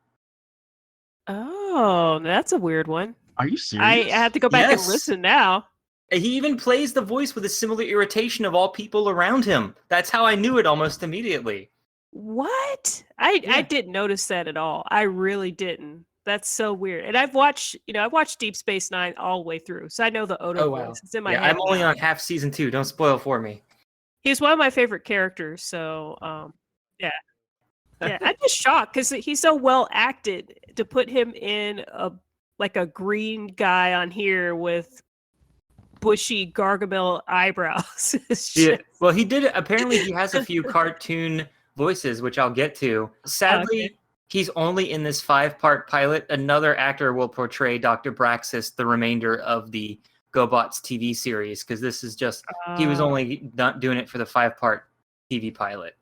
Oh, that's a weird one. Are you serious? I have to go back and listen now. He even plays the voice with a similar irritation of all people around him. That's how I knew it almost immediately. What? I didn't notice that at all. I really didn't. That's so weird. And I've watched Deep Space Nine all the way through, so I know the Odo voice. It's in my head. I'm only on half season 2. Don't spoil for me. He's one of my favorite characters, so yeah. Yeah, I'm just shocked because he's so well acted to put him in a green guy on here with bushy Gargamel eyebrows. Yeah. Well, he did. Apparently, he has a few cartoon voices, which I'll get to. Sadly, he's only in this 5-part pilot. Another actor will portray Dr. Braxis the remainder of the GoBots TV series because this is just he was only not doing it for the 5-part TV pilot.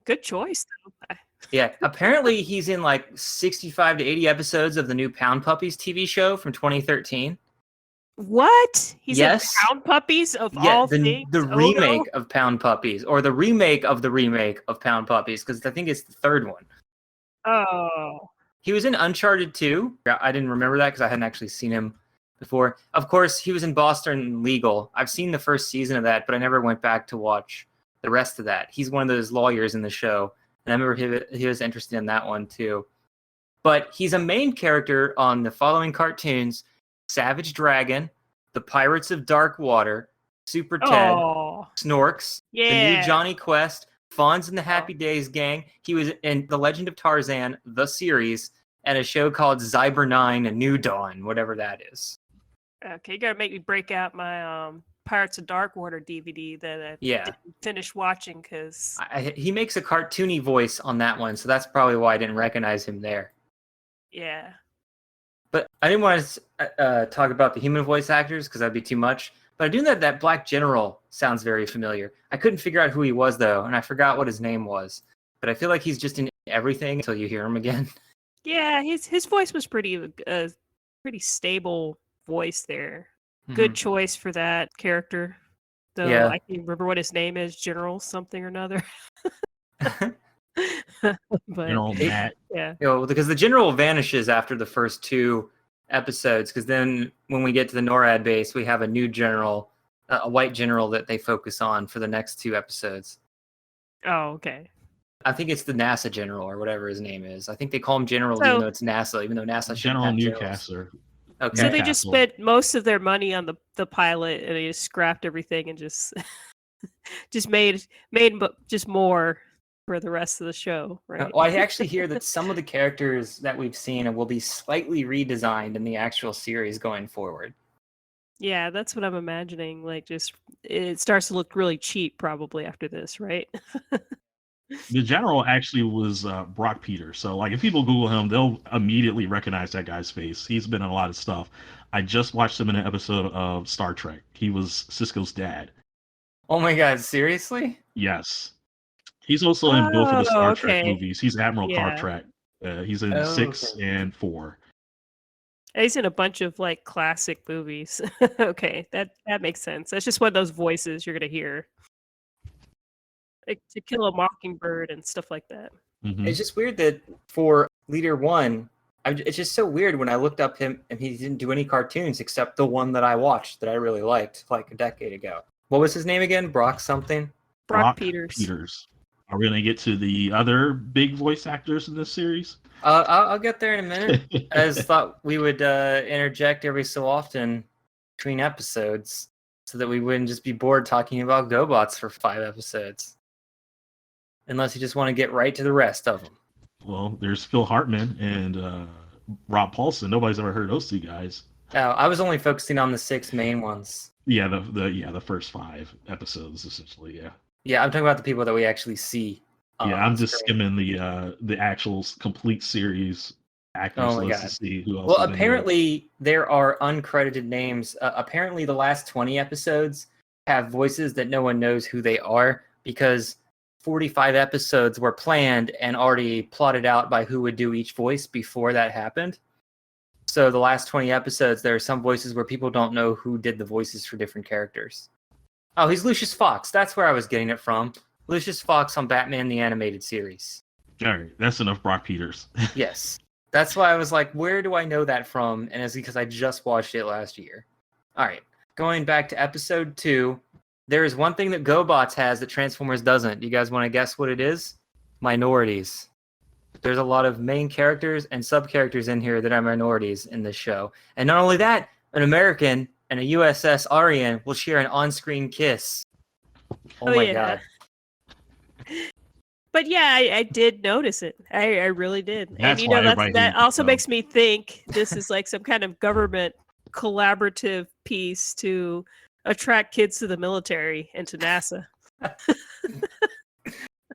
Good choice, though. Yeah, apparently he's in like 65 to 80 episodes of the new Pound Puppies TV show from 2013. What? He's in Pound Puppies all things? The remake of Pound Puppies, or the remake of Pound Puppies, because I think it's the 3rd one. Oh. He was in Uncharted 2. I didn't remember that because I hadn't actually seen him before. Of course, he was in Boston Legal. I've seen the first season of that, but I never went back to watch the rest of that. He's one of those lawyers in the show. And I remember he was interested in that one too. But he's a main character on the following cartoons: Savage Dragon, The Pirates of Dark Water, Super Ted, Snorks, The New Johnny Quest, Fonz and the Happy Days Gang. He was in The Legend of Tarzan, the series, and a show called Zyber 9, A New Dawn, whatever that is. Okay, you gotta make me break out my Pirates of Darkwater DVD that I Yeah. didn't finish watching because He makes a cartoony voice on that one, so that's probably why I didn't recognize him there. yeah. But I didn't want to talk about the human voice actors because that'd be too much. But I do know that Black General sounds very familiar. I couldn't figure out who he was, though, and I forgot what his name was. But I feel like he's just in everything until you hear him again. Yeah, his voice was pretty stable voice there. Good choice for that character. Though Yeah. I can't remember what his name is, General something or another. But General Matt. yeah. Because the general vanishes after the first 2 episodes, because then when we get to the NORAD base, we have a new general, a white general that they focus on for the next 2 episodes. Oh, okay. I think it's the NASA general or whatever his name is. I think they call him general So- even though it's NASA, even though NASA shouldn't General have generals. Newcastle. Okay. So they just Newcastle. spent most of their money on the pilot, and they just scrapped everything and just just made just more for the rest of the show, right? Well, I actually hear that some of the characters that we've seen will be slightly redesigned in the actual series going forward. Yeah, that's what I'm imagining. Like, just it starts to look really cheap probably after this, right? The general actually was Brock Peters. So, like, if people Google him, they'll immediately recognize that guy's face. He's been in a lot of stuff. I just watched him in an episode of Star Trek. He was Cisco's dad. Oh my god, seriously? Yes. He's also in both of the Star Trek okay. movies. He's Admiral Yeah. Cartwright. He's in Oh, 6 okay. and 4. He's in a bunch of like classic movies. Okay, that makes sense. That's just one of those voices you're gonna hear. Like To Kill a Mockingbird and stuff like that. Mhm. It's just weird that for Leader 1, it's just so weird when I looked up him and he didn't do any cartoons except the one that I watched that I really liked like a decade ago. What was his name again? Brock something? Brock Peters. Are we going to get to the other big voice actors in this series? I'll get there in a minute. I just thought we would interject every so often between episodes so that we wouldn't just be bored talking about GoBots for 5 episodes. Unless you just want to get right to the rest of them. Well, there's Phil Hartman and Rob Paulson. Nobody's ever heard of those 2 guys. Now, I was only focusing on the 6 main ones. Yeah, the first 5 episodes essentially. Yeah. Yeah, I'm talking about the people that we actually see. Yeah, on I'm just screen. skimming the actual complete series actors Oh my list God. to see who else. Well, is in there. apparently there are uncredited names. Apparently, the last 20 episodes have voices that no one knows who they are because 45 episodes were planned and already plotted out by who would do each voice before that happened. So the last 20 episodes, there are some voices where people don't know who did the voices for different characters. Oh, he's Lucius Fox. That's where I was getting it from. Lucius Fox on Batman the Animated Series. All right, that's enough Brock Peters. Yes. That's why I was like, where do I know that from? And it's because I just watched it last year. All right. Going back to episode 2, there is one thing that GoBots has that Transformers doesn't. You guys want to guess what it is? Minorities. There's a lot of main characters and sub-characters in here that are minorities in this show. And not only that, an American and a USS Arian will share an on-screen kiss. Oh my yeah. god. But yeah, I did notice it. I really did. That's and why everybody that hates it, also though. makes me think this is like some kind of government collaborative piece to attract kids to the military and to NASA.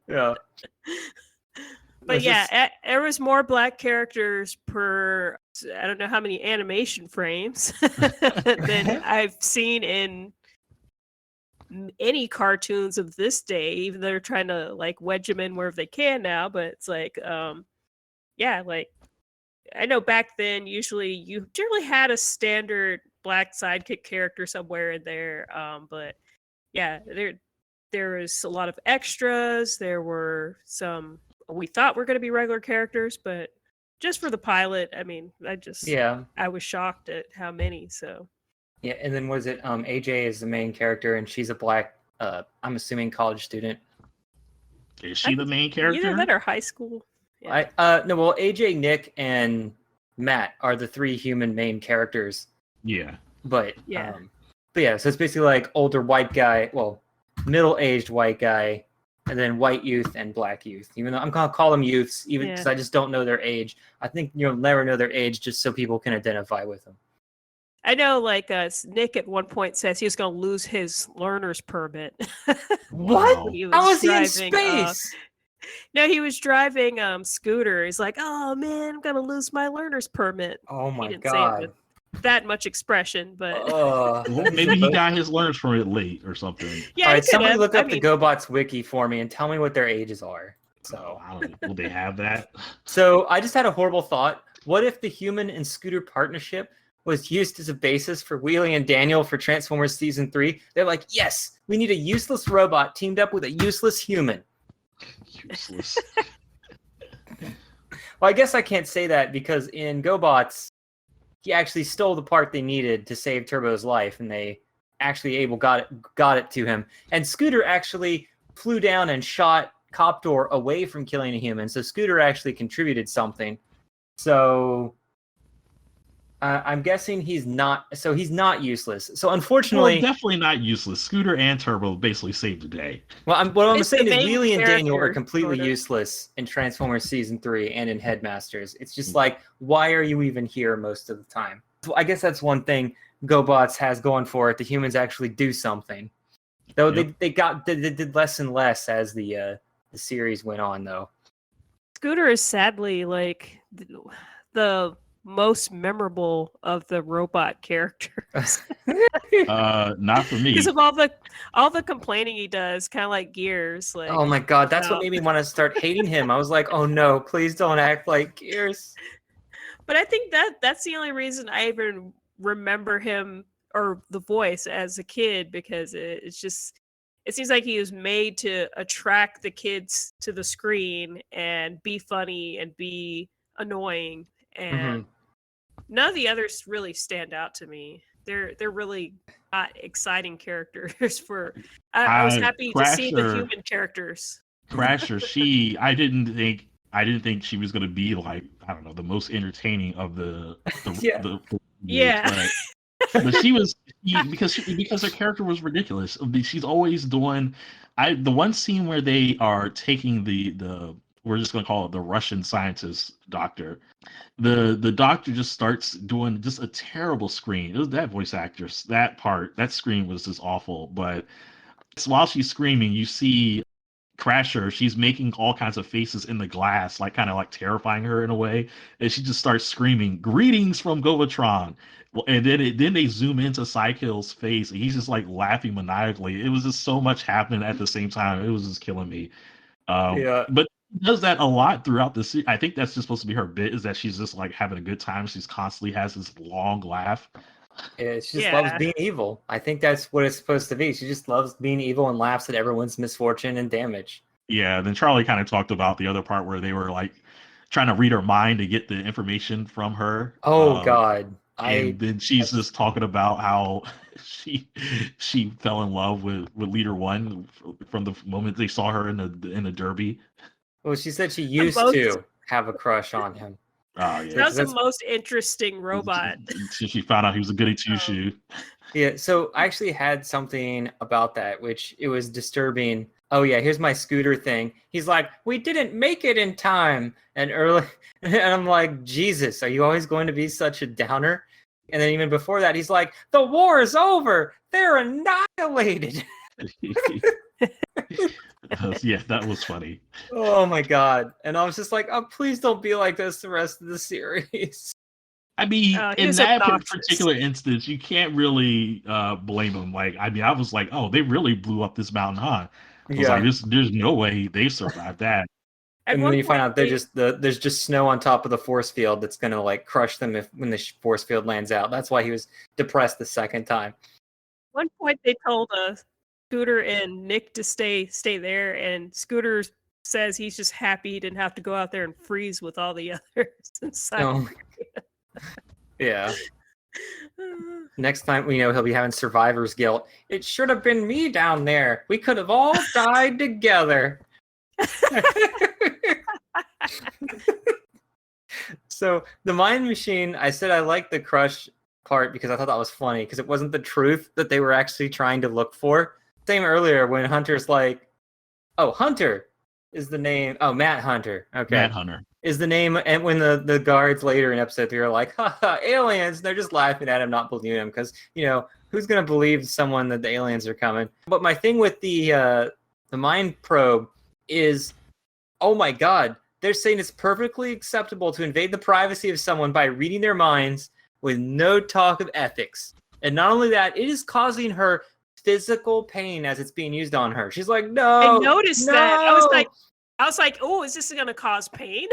Yeah. But yeah, there was more black characters per I don't know how many animation frames than I've seen in any cartoons of this day. Even though they're trying to like wedge them in wherever they can now, but it's like, yeah, like I know back then usually you generally had a standard black sidekick character somewhere in there, but yeah, there was a lot of extras. There were some we thought were going to be regular characters, but just for the pilot, I mean, I was shocked at how many. So yeah, and then was it AJ is the main character and she's a black I'm assuming college student. Is she the main character? Either that or high school. Yeah. No, well, AJ, Nick, and Matt are the 3 human main characters. Yeah. But Yeah. So it's basically like older white guy, well, middle-aged white guy, and then white youth and black youth. Even though I'm gonna call them youths, even because I just don't know their age. I think you'll never know their age, just so people can identify with them. I know, like Nick at one point says he was going to lose his learner's permit. What? When he How was was he in driving, space? no, he was driving Scooter. He's like, "Oh man, I'm gonna lose my learner's permit." Oh He my didn't say it with god. that much expression, but Well, maybe he got his learners from it late or something. yeah, All he right, could somebody have. look I up the mean, GoBots wiki for me and tell me what their ages are. Oh, So, I don't know. Will they have that? so I just had a horrible thought. What if the human and Scooter partnership was used as a basis for Wheelie and Daniel for Transformers Season 3? They're like, yes, we need a useless robot teamed up with a useless human. Useless. Well, I guess I can't say that because in GoBots, he actually stole the part they needed to save Turbo's life, and they actually got it to him. And Scooter actually flew down and shot Coptor away from killing a human, so Scooter actually contributed something. So I'm guessing he's not. So he's not useless. So Well, unfortunately, definitely not useless. Scooter and Turbo basically saved the day. what I'm It's the saying is main Wheelie and Daniel are character, completely sort of. useless in Transformers Season 3 and in Headmasters. It's just like, why are you even here most of the time? So I guess that's one thing GoBots has going for it. The humans actually do something. Though Yep. they did less and less as the series went on, though. Scooter is sadly like the most memorable of the robot characters Not for me. because of all the complaining he does, kind of like Gears. Like, Oh my god, that's what no. made me want to start hating him. I was like, oh no, please don't act like Gears. But I think that's the only reason I even remember him or the voice as a kid, because it's just, it seems like he was made to attract the kids to the screen and be funny and be annoying, and none of the others really stand out to me. They're really not exciting characters. For I was happy to see the human characters. Crasher, I didn't think she was gonna be like, I don't know, the most entertaining of the Yeah. Yeah. but because her character was ridiculous. She's always doing the one scene where they are taking the we're just gonna call it the Russian scientist doctor. The doctor just starts doing just a terrible scream. It was that voice actress, that scream was just awful. But while she's screaming, you see Crasher, she's making all kinds of faces in the glass, like kind of like terrifying her in a way, and she just starts screaming, "Greetings from Govatron!" Well, and then they zoom into Psykill's face, and he's just like laughing maniacally. It was just so much happening at the same time. It was just killing me. Yeah. But she does that a lot throughout the series. I think that's just supposed to be her bit, is that she's just like having a good time. She's constantly has this long laugh. Yeah, she just loves being evil. I think that's what it's supposed to be. She just loves being evil and laughs at everyone's misfortune and damage. Yeah, then Charlie kind of talked about the other part where they were like trying to read her mind to get the information from her. Oh god. And then she's just talking about how she fell in love with Leader One from the moment they saw her in the Derby. Well, she said she used to have a crush on him. Oh yeah, that was the most interesting robot. She found out he was a goody two shoe. Yeah, so I actually had something about that, which it was disturbing. Oh yeah, here's my Scooter thing. He's like, we didn't make it in time, and I'm like, Jesus, are you always going to be such a downer? And then even before that, he's like, the war is over. They're annihilated. Yeah, that was funny. Oh my god. And I was just like, oh, please don't be like this the rest of the series. I mean, in was that obnoxious. particular instance, you can't really blame him. Like, I mean, I was like, oh, they really blew up this mountain, huh? I was like, there's no way they survived that. And then you find out there's just snow on top of the force field that's gonna like crush them when the force field lands out. That's why he was depressed the second time. One point they told Scooter and Nick to stay there, and Scooter says he's just happy he didn't have to go out there and freeze with all the others inside. Oh. Yeah. Next time, he'll be having survivor's guilt. It should have been me down there. We could have all died together. So the mind machine, I said I liked the crush part because I thought that was funny because it wasn't the truth that they were actually trying to look for. Same earlier when Hunter's like, oh, Hunter is the name. Oh, Matt Hunter. Okay. Matt Hunter. is the name. And when the guards later in episode 3 are like, haha, aliens, they're just laughing at him, not believing him, because, who's going to believe someone that the aliens are coming? But my thing with the mind probe is, oh my God, they're saying it's perfectly acceptable to invade the privacy of someone by reading their minds with no talk of ethics. And not only that, it is causing her physical pain as it's being used on her. She's like, no, I noticed no. that. I was like, oh, is this going to cause pain?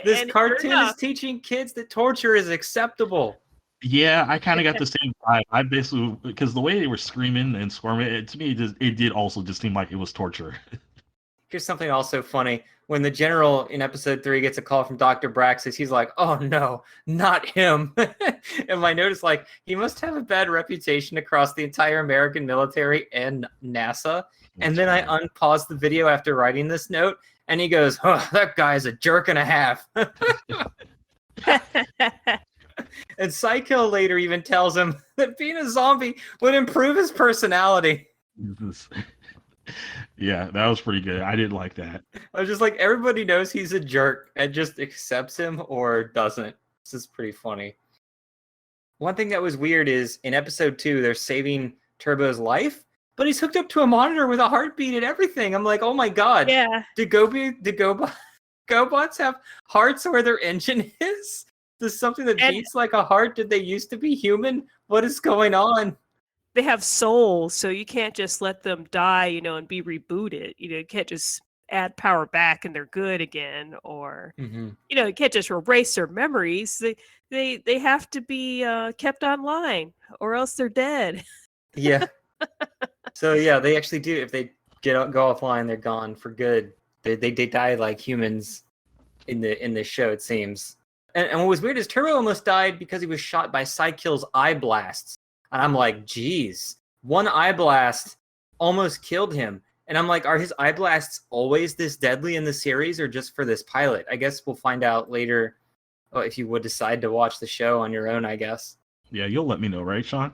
This And cartoon sure is teaching kids that torture is acceptable. Yeah, I kind of got the same vibe. I basically, because the way they were screaming and squirming, to me, it did also just seem like it was torture. Here's something also funny. When the general in episode 3 gets a call from Dr. Braxis, he's like, oh no, not him. And I noticed, like, he must have a bad reputation across the entire American military and NASA. And then I unpaused the video after writing this note, and he goes, oh, that guy's a jerk and a half. And Psycho later even tells him that being a zombie would improve his personality. Yeah, that was pretty good. I did like that. I was just like, everybody knows he's a jerk and just accepts him or doesn't. This is pretty funny. One thing that was weird is in episode 2, they're saving Turbo's life, but he's hooked up to a monitor with a heartbeat and everything. I'm like, oh my God. Yeah. Did GoBots have hearts where their engine is? Does something that beats like a heart, did they used to be human? What is going on? They have souls, so you can't just let them die, and be rebooted. You can't just add power back and they're good again, or you can't just erase their memories. They have to be kept online, or else they're dead. Yeah. So yeah, they actually do. If they go offline, they're gone for good. They die like humans in the show, it seems. And what was weird is Turbo almost died because he was shot by Psykill's eye blasts. And I'm like, geez, one eye blast almost killed him. And I'm like, are his eye blasts always this deadly in the series or just for this pilot? I guess we'll find out later if you would decide to watch the show on your own, I guess. Yeah, you'll let me know, right, Sean?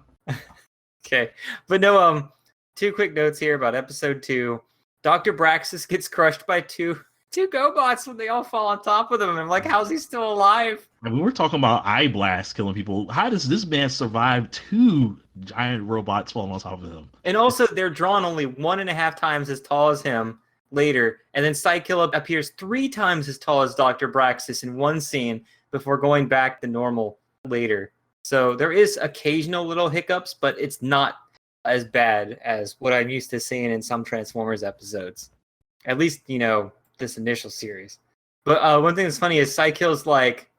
Okay. But no, 2 quick notes here about episode 2. Dr. Braxis gets crushed by two GoBots when they all fall on top of them. And I'm like, how's he still alive? And we were talking about eye blasts killing people. How does this man survive 2 giant robots falling on top of him? And also, they're drawn only 1.5 times as tall as him later. And then Psykill appears 3 times as tall as Dr. Braxis in one scene before going back to normal later. So there is occasional little hiccups, but it's not as bad as what I'm used to seeing in some Transformers episodes. At least, this initial series. But one thing that's funny is Psykill's like,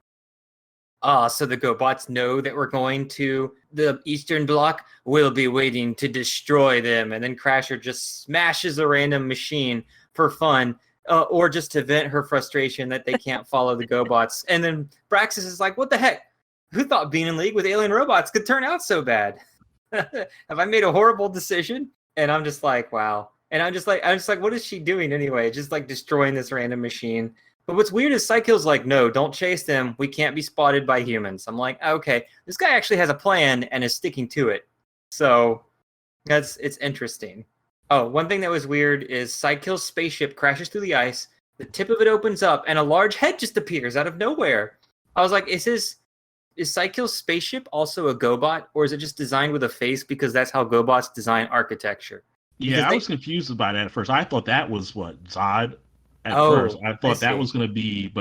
so the GoBots know that we're going to the Eastern Bloc? We'll be waiting to destroy them. And then Crasher just smashes a random machine for fun, or just to vent her frustration that they can't follow the GoBots. And then Braxis is like, what the heck? Who thought being in league with alien robots could turn out so bad? Have I made a horrible decision? And I'm just like, wow. And I'm just like, what is she doing anyway? Just like destroying this random machine. But what's weird is Psykill's like, no, don't chase them. We can't be spotted by humans. I'm like, okay, this guy actually has a plan and is sticking to it. So it's interesting. Oh, one thing that was weird is Psykill's spaceship crashes through the ice. The tip of it opens up and a large head just appears out of nowhere. I was like, is Psykill's spaceship also a GoBot, or is it just designed with a face because that's how GoBots design architecture? Yeah, I was confused about that at first. I thought that was Zod at first. I thought that was going to be,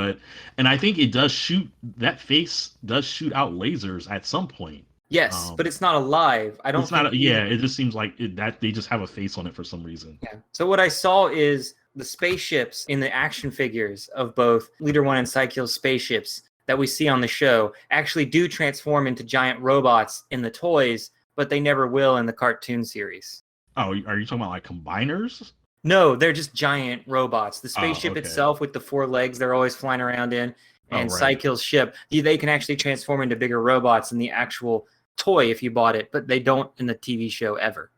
and I think it does shoot, that face does shoot out lasers at some point. Yes, but it's not alive. I don't it's not, it just seems like that they just have a face on it for some reason. Yeah. So what I saw is the spaceships in the action figures of both Leader 1 and Psykill's spaceships that we see on the show actually do transform into giant robots in the toys, but they never will in the cartoon series. Oh, are you talking about like combiners? No, they're just giant robots. The spaceship itself with the 4 legs they're always flying around in, and Psykill's ship, they can actually transform into bigger robots in the actual toy if you bought it, but they don't in the TV show ever.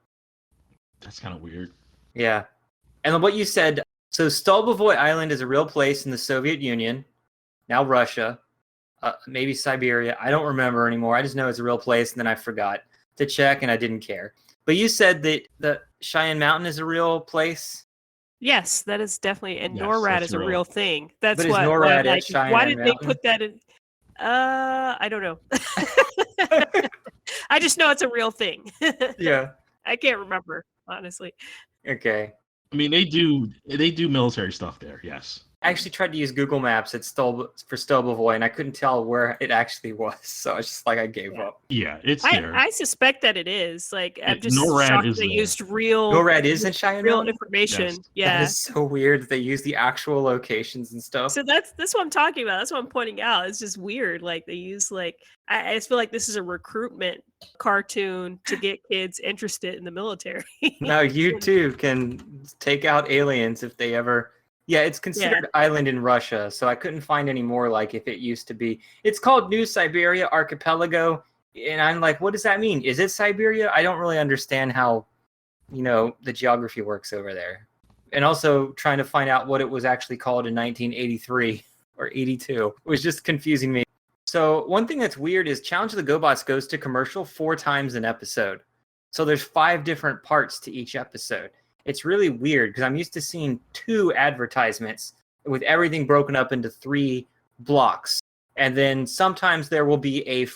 That's kind of weird. Yeah. And what you said, so Stolbovoy Island is a real place in the Soviet Union, now Russia, maybe Siberia. I don't remember anymore. I just know it's a real place, and then I forgot to check, and I didn't care. But you said that the Cheyenne Mountain is a real place? Yes, that is definitely, and Yes, NORAD that's is a real. real thing. That's But is what NORAD like, at why Cheyenne did they Mountain? put that in? I don't know. I just know it's a real thing. Yeah. I can't remember, honestly. Okay. I mean, they do military stuff there. Yes. I actually tried to use Google Maps for Stolbovoy, and I couldn't tell where it actually was. So it's just like I gave Yeah. up. Yeah, it's I, there. I suspect that it is. Like, I'm just NORAD shocked is they there. used real NORAD is in Cheyenne real Mountain? information. Yes. That Yeah. is so weird that they use the actual locations and stuff. So that's what I'm talking about. That's what I'm pointing out. It's just weird. Like they use I just feel like this is a recruitment cartoon to get kids interested in the military. Now you too can take out aliens if they ever. Yeah, it's considered island in Russia, so I couldn't find any more like if it used to be. It's called New Siberia Archipelago, and I'm like, what does that mean? Is it Siberia? I don't really understand how, the geography works over there. And also trying to find out what it was actually called in 1983 or 82 was just confusing me. So one thing that's weird is Challenge of the GoBots goes to commercial 4 times an episode. So there's 5 different parts to each episode. It's really weird because I'm used to seeing 2 advertisements with everything broken up into 3 blocks, and then sometimes there will be a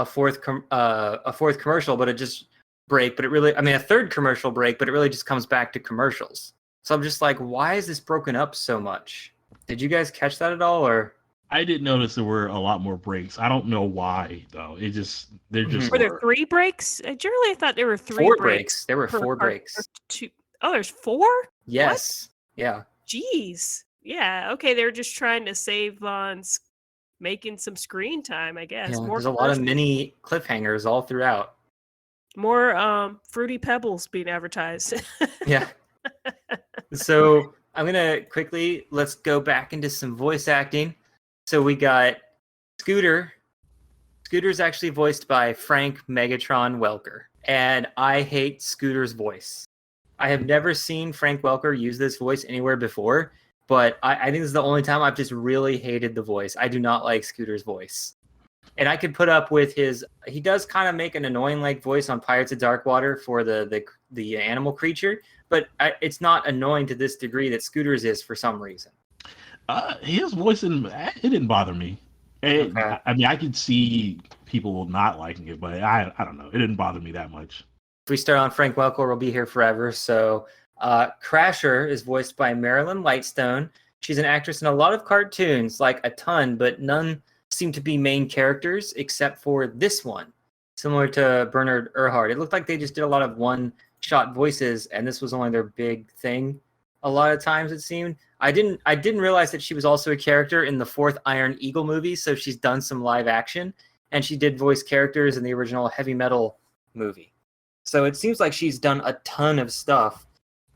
fourth commercial, but it just break. But it really, a third commercial break, but it really just comes back to commercials. So I'm just like, why is this broken up so much? Did you guys catch that at all, or? I did notice there were a lot more breaks. I don't know why though. They're just Were there 3 breaks? Generally, I thought there were 3 4 breaks. There were per 4 part, breaks. or 2. Oh, there's 4? Yes. Yeah. Jeez. Yeah. Okay, they're just trying to save on making some screen time, I guess. Yeah, More there's a lot of commercials. mini cliffhangers all throughout. More Fruity Pebbles being advertised. Yeah. So I'm gonna let's go back into some voice acting. So we got Scooter. Scooter's actually voiced by Frank Megatron Welker, and I hate Scooter's voice. I have never seen Frank Welker use this voice anywhere before, but I think this is the only time I've just really hated the voice. I do not like Scooter's voice. And I could put up with he does kind of make an annoying like voice on Pirates of Darkwater for the animal creature, but it's not annoying to this degree that Scooter's is for some reason. His voice it didn't bother me. Okay. I could see people not liking it, but I don't know. It didn't bother me that much. If we start on Frank Welker, we'll be here forever. So Crasher is voiced by Marilyn Lightstone. She's an actress in a lot of cartoons, like a ton, but none seem to be main characters except for this one, similar to Bernard Earhart. It looked like they just did a lot of one-shot voices, and this was only their big thing. A lot of times, it seemed. I didn't realize that she was also a character in the 4th Iron Eagle movie, so she's done some live action, and she did voice characters in the original Heavy Metal movie. So it seems like she's done a ton of stuff.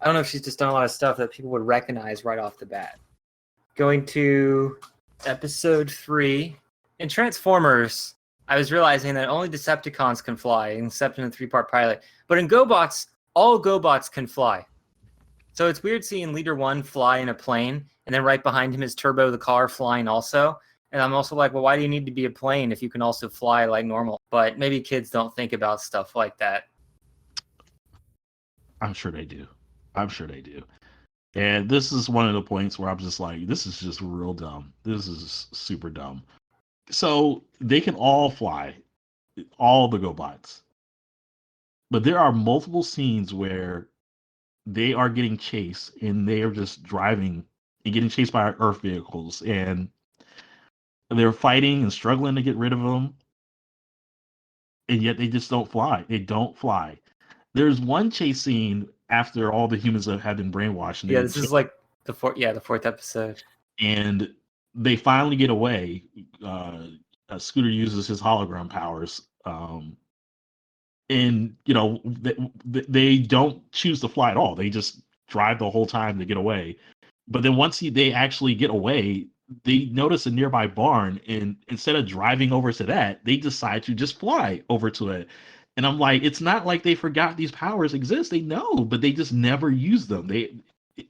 I don't know if she's just done a lot of stuff that people would recognize right off the bat. Going to episode 3. In Transformers, I was realizing that only Decepticons can fly, except in the 3-part pilot. But in GoBots, all GoBots can fly. So it's weird seeing Leader 1 fly in a plane, and then right behind him is Turbo the car flying also. And I'm also like, well, why do you need to be a plane if you can also fly like normal? But maybe kids don't think about stuff like that. I'm sure they do. And this is one of the points where I'm just like, this is just real dumb. This is super dumb. So they can all fly, all the GoBots. But there are multiple scenes where they are getting chased and they are just driving and getting chased by Earth vehicles. And they're fighting and struggling to get rid of them. And yet they just don't fly. They don't fly. There's one chase scene after all the humans have been brainwashed. Yeah, this is like the 4th episode. And they finally get away. Scooter uses his hologram powers. And, they don't choose to fly at all. They just drive the whole time to get away. But then once they actually get away, they notice a nearby barn. And instead of driving over to that, they decide to just fly over to it. And I'm like, it's not like they forgot these powers exist. They know, but they just never use them.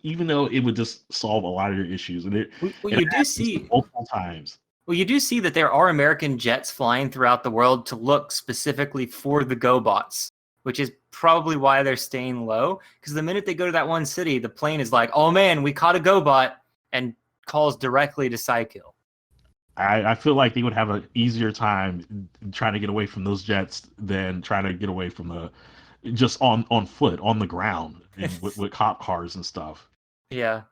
Even though it would just solve a lot of your issues. And you do see multiple times. Well, you do see that there are American jets flying throughout the world to look specifically for the GoBots. which is probably why they're staying low. Because the minute they go to that one city, the plane is like, oh man, we caught a GoBot, and calls directly to Psykill. I feel like they would have an easier time trying to get away from those jets than trying to get away from the just on foot on the ground with cop cars and stuff. Yeah,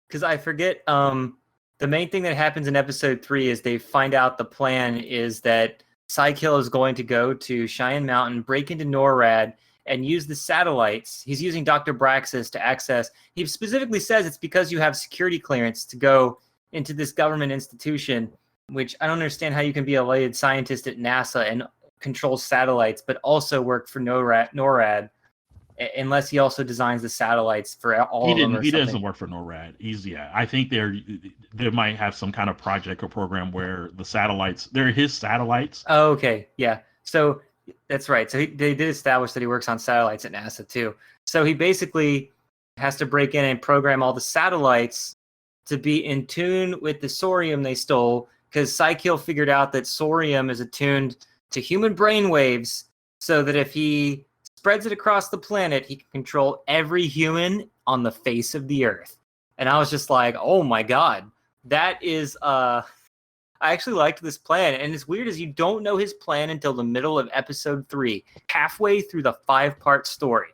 because I forget. The main thing that happens in episode 3 is they find out the plan is that Psykill is going to go to Cheyenne Mountain, break into NORAD, and use the satellites. He's using Dr. Braxis to access. He specifically says it's because you have security clearance to go into this government institution, which I don't understand how you can be a lead scientist at NASA and control satellites, but also work for NORAD, unless he also designs the satellites for all of them. He doesn't work for NORAD. I think they might have some kind of project or program where the satellites, they're his satellites. Oh, okay, yeah. So that's right. So they did establish that he works on satellites at NASA too. So he basically has to break in and program all the satellites to be in tune with the Sorium they stole, because Psykill figured out that Sorium is attuned to human brain waves, so that if he spreads it across the planet, he can control every human on the face of the earth. And I was just like, oh my god, that is I actually liked this plan. And as weird as you don't know his plan until the middle of episode 3, halfway through the 5-part story.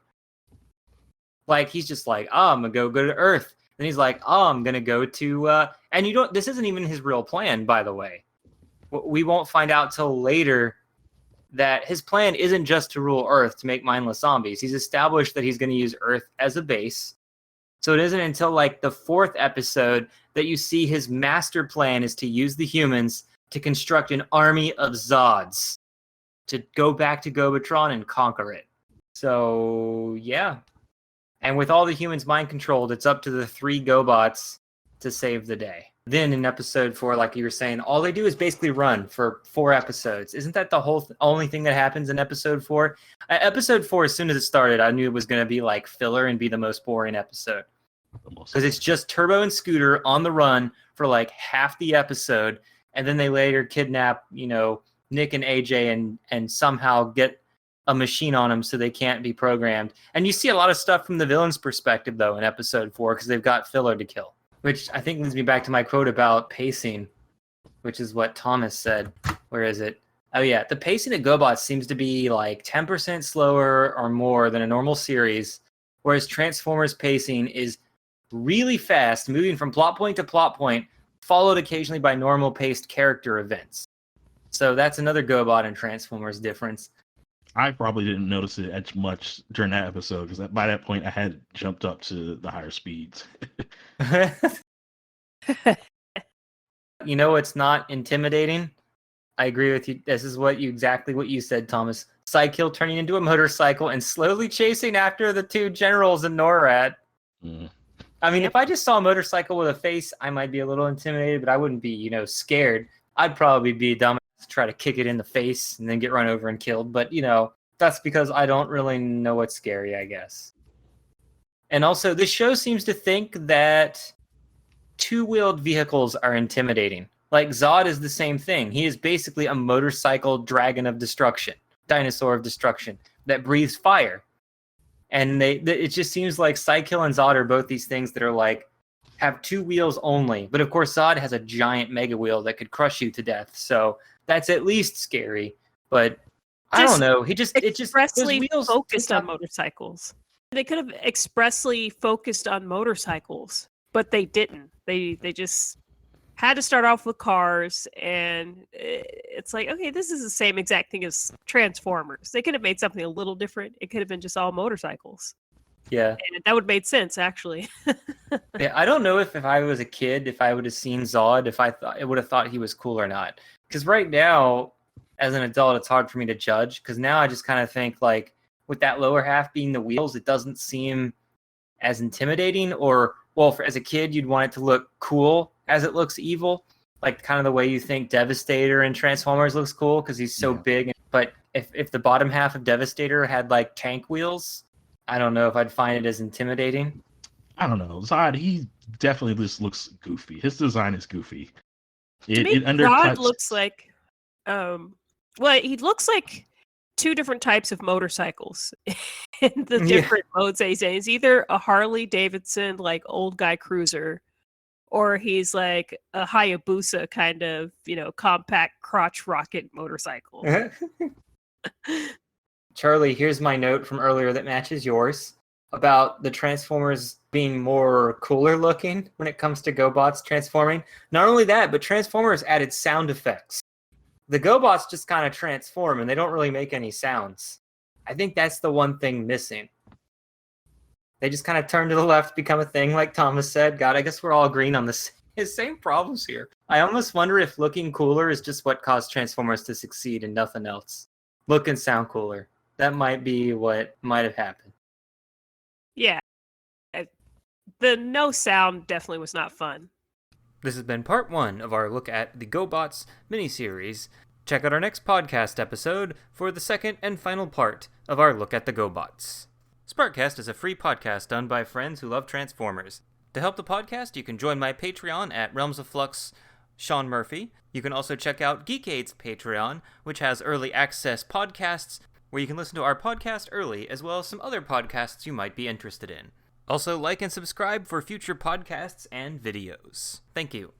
Like, he's just like, oh, I'm gonna go to Earth. Then he's like, oh, I'm gonna go to and this isn't even his real plan, by the way. We won't find out till later that his plan isn't just to rule Earth to make mindless zombies. He's established that he's going to use Earth as a base. So it isn't until like the 4th episode that you see his master plan is to use the humans to construct an army of Zods to go back to Gobatron and conquer it. So, yeah. And with all the humans mind controlled, it's up to the 3 GoBots to save the day. Then in episode 4, like you were saying, all they do is basically run for 4 episodes. Isn't that the only thing that happens in episode 4? Episode 4, as soon as it started, I knew it was going to be like filler and be the most boring episode. Because it's just Turbo and Scooter on the run for like half the episode, and then they later kidnap, Nick and AJ and somehow get a machine on them so they can't be programmed. And you see a lot of stuff from the villain's perspective, though, in episode 4, because they've got filler to kill. Which I think leads me back to my quote about pacing, which is what Thomas said. Where is it? Oh, yeah. The pacing of GoBots seems to be like 10% slower or more than a normal series, whereas Transformers pacing is really fast, moving from plot point to plot point, followed occasionally by normal paced character events. So that's another GoBot and Transformers difference. I probably didn't notice it as much during that episode because by that point I had jumped up to the higher speeds. It's not intimidating. I agree with you. This is exactly what you said, Thomas. Psykill turning into a motorcycle and slowly chasing after the 2 generals in NORAD. Mm. I mean, if I just saw a motorcycle with a face, I might be a little intimidated, but I wouldn't be, scared. I'd probably be a dumbass to try to kick it in the face and then get run over and killed. But, that's because I don't really know what's scary, I guess. And also, this show seems to think that 2-wheeled vehicles are intimidating. Like, Zod is the same thing. He is basically a motorcycle dragon of destruction, dinosaur of destruction, that breathes fire. And it just seems like Psykill and Zod are both these things that are like, have 2 wheels only. But of course, Zod has a giant mega wheel that could crush you to death. So that's at least scary. But I don't know. It just expressly focused on motorcycles. They could have expressly focused on motorcycles, but they didn't. They just had to start off with cars, and it's like, okay, this is the same exact thing as Transformers. They could have made something a little different. It could have been just all motorcycles. Yeah. And that would have made sense, actually. Yeah, I don't know if I was a kid, if I would have seen Zod, if I would have thought he was cool or not. Because right now, as an adult, it's hard for me to judge. Because now I just kind of think, like, with that lower half being the wheels, it doesn't seem as intimidating. Or, well, as a kid, you'd want it to look cool as it looks evil. Like, kind of the way you think Devastator in Transformers looks cool because he's so big. But if the bottom half of Devastator had, like, tank wheels, I don't know if I'd find it as intimidating. I don't know. Zod, he definitely just looks goofy. His design is goofy. Zod looks like, he looks like two different types of motorcycles in the Yeah. different modes he's in. He's either a Harley Davidson, like old guy cruiser, or he's like a Hayabusa kind of, compact crotch rocket motorcycle. Charlie, here's my note from earlier that matches yours about the Transformers being more cooler looking when it comes to GoBots transforming. Not only that, but Transformers added sound effects. The GoBots just kind of transform and they don't really make any sounds. I think that's the one thing missing. They just kind of turn to the left, become a thing, like Thomas said. God, I guess we're all agreeing on the same problems here. I almost wonder if looking cooler is just what caused Transformers to succeed and nothing else. Look and sound cooler. That might be what might have happened. Yeah. The no sound definitely was not fun. This has been part 1 of our look at the GoBots miniseries. Check out our next podcast episode for the second and final part of our look at the GoBots. Sparkcast is a free podcast done by friends who love Transformers. To help the podcast, you can join my Patreon at Realms of Flux, Sean Murphy. You can also check out Geekade's Patreon, which has early access podcasts where you can listen to our podcast early, as well as some other podcasts you might be interested in. Also, like and subscribe for future podcasts and videos. Thank you.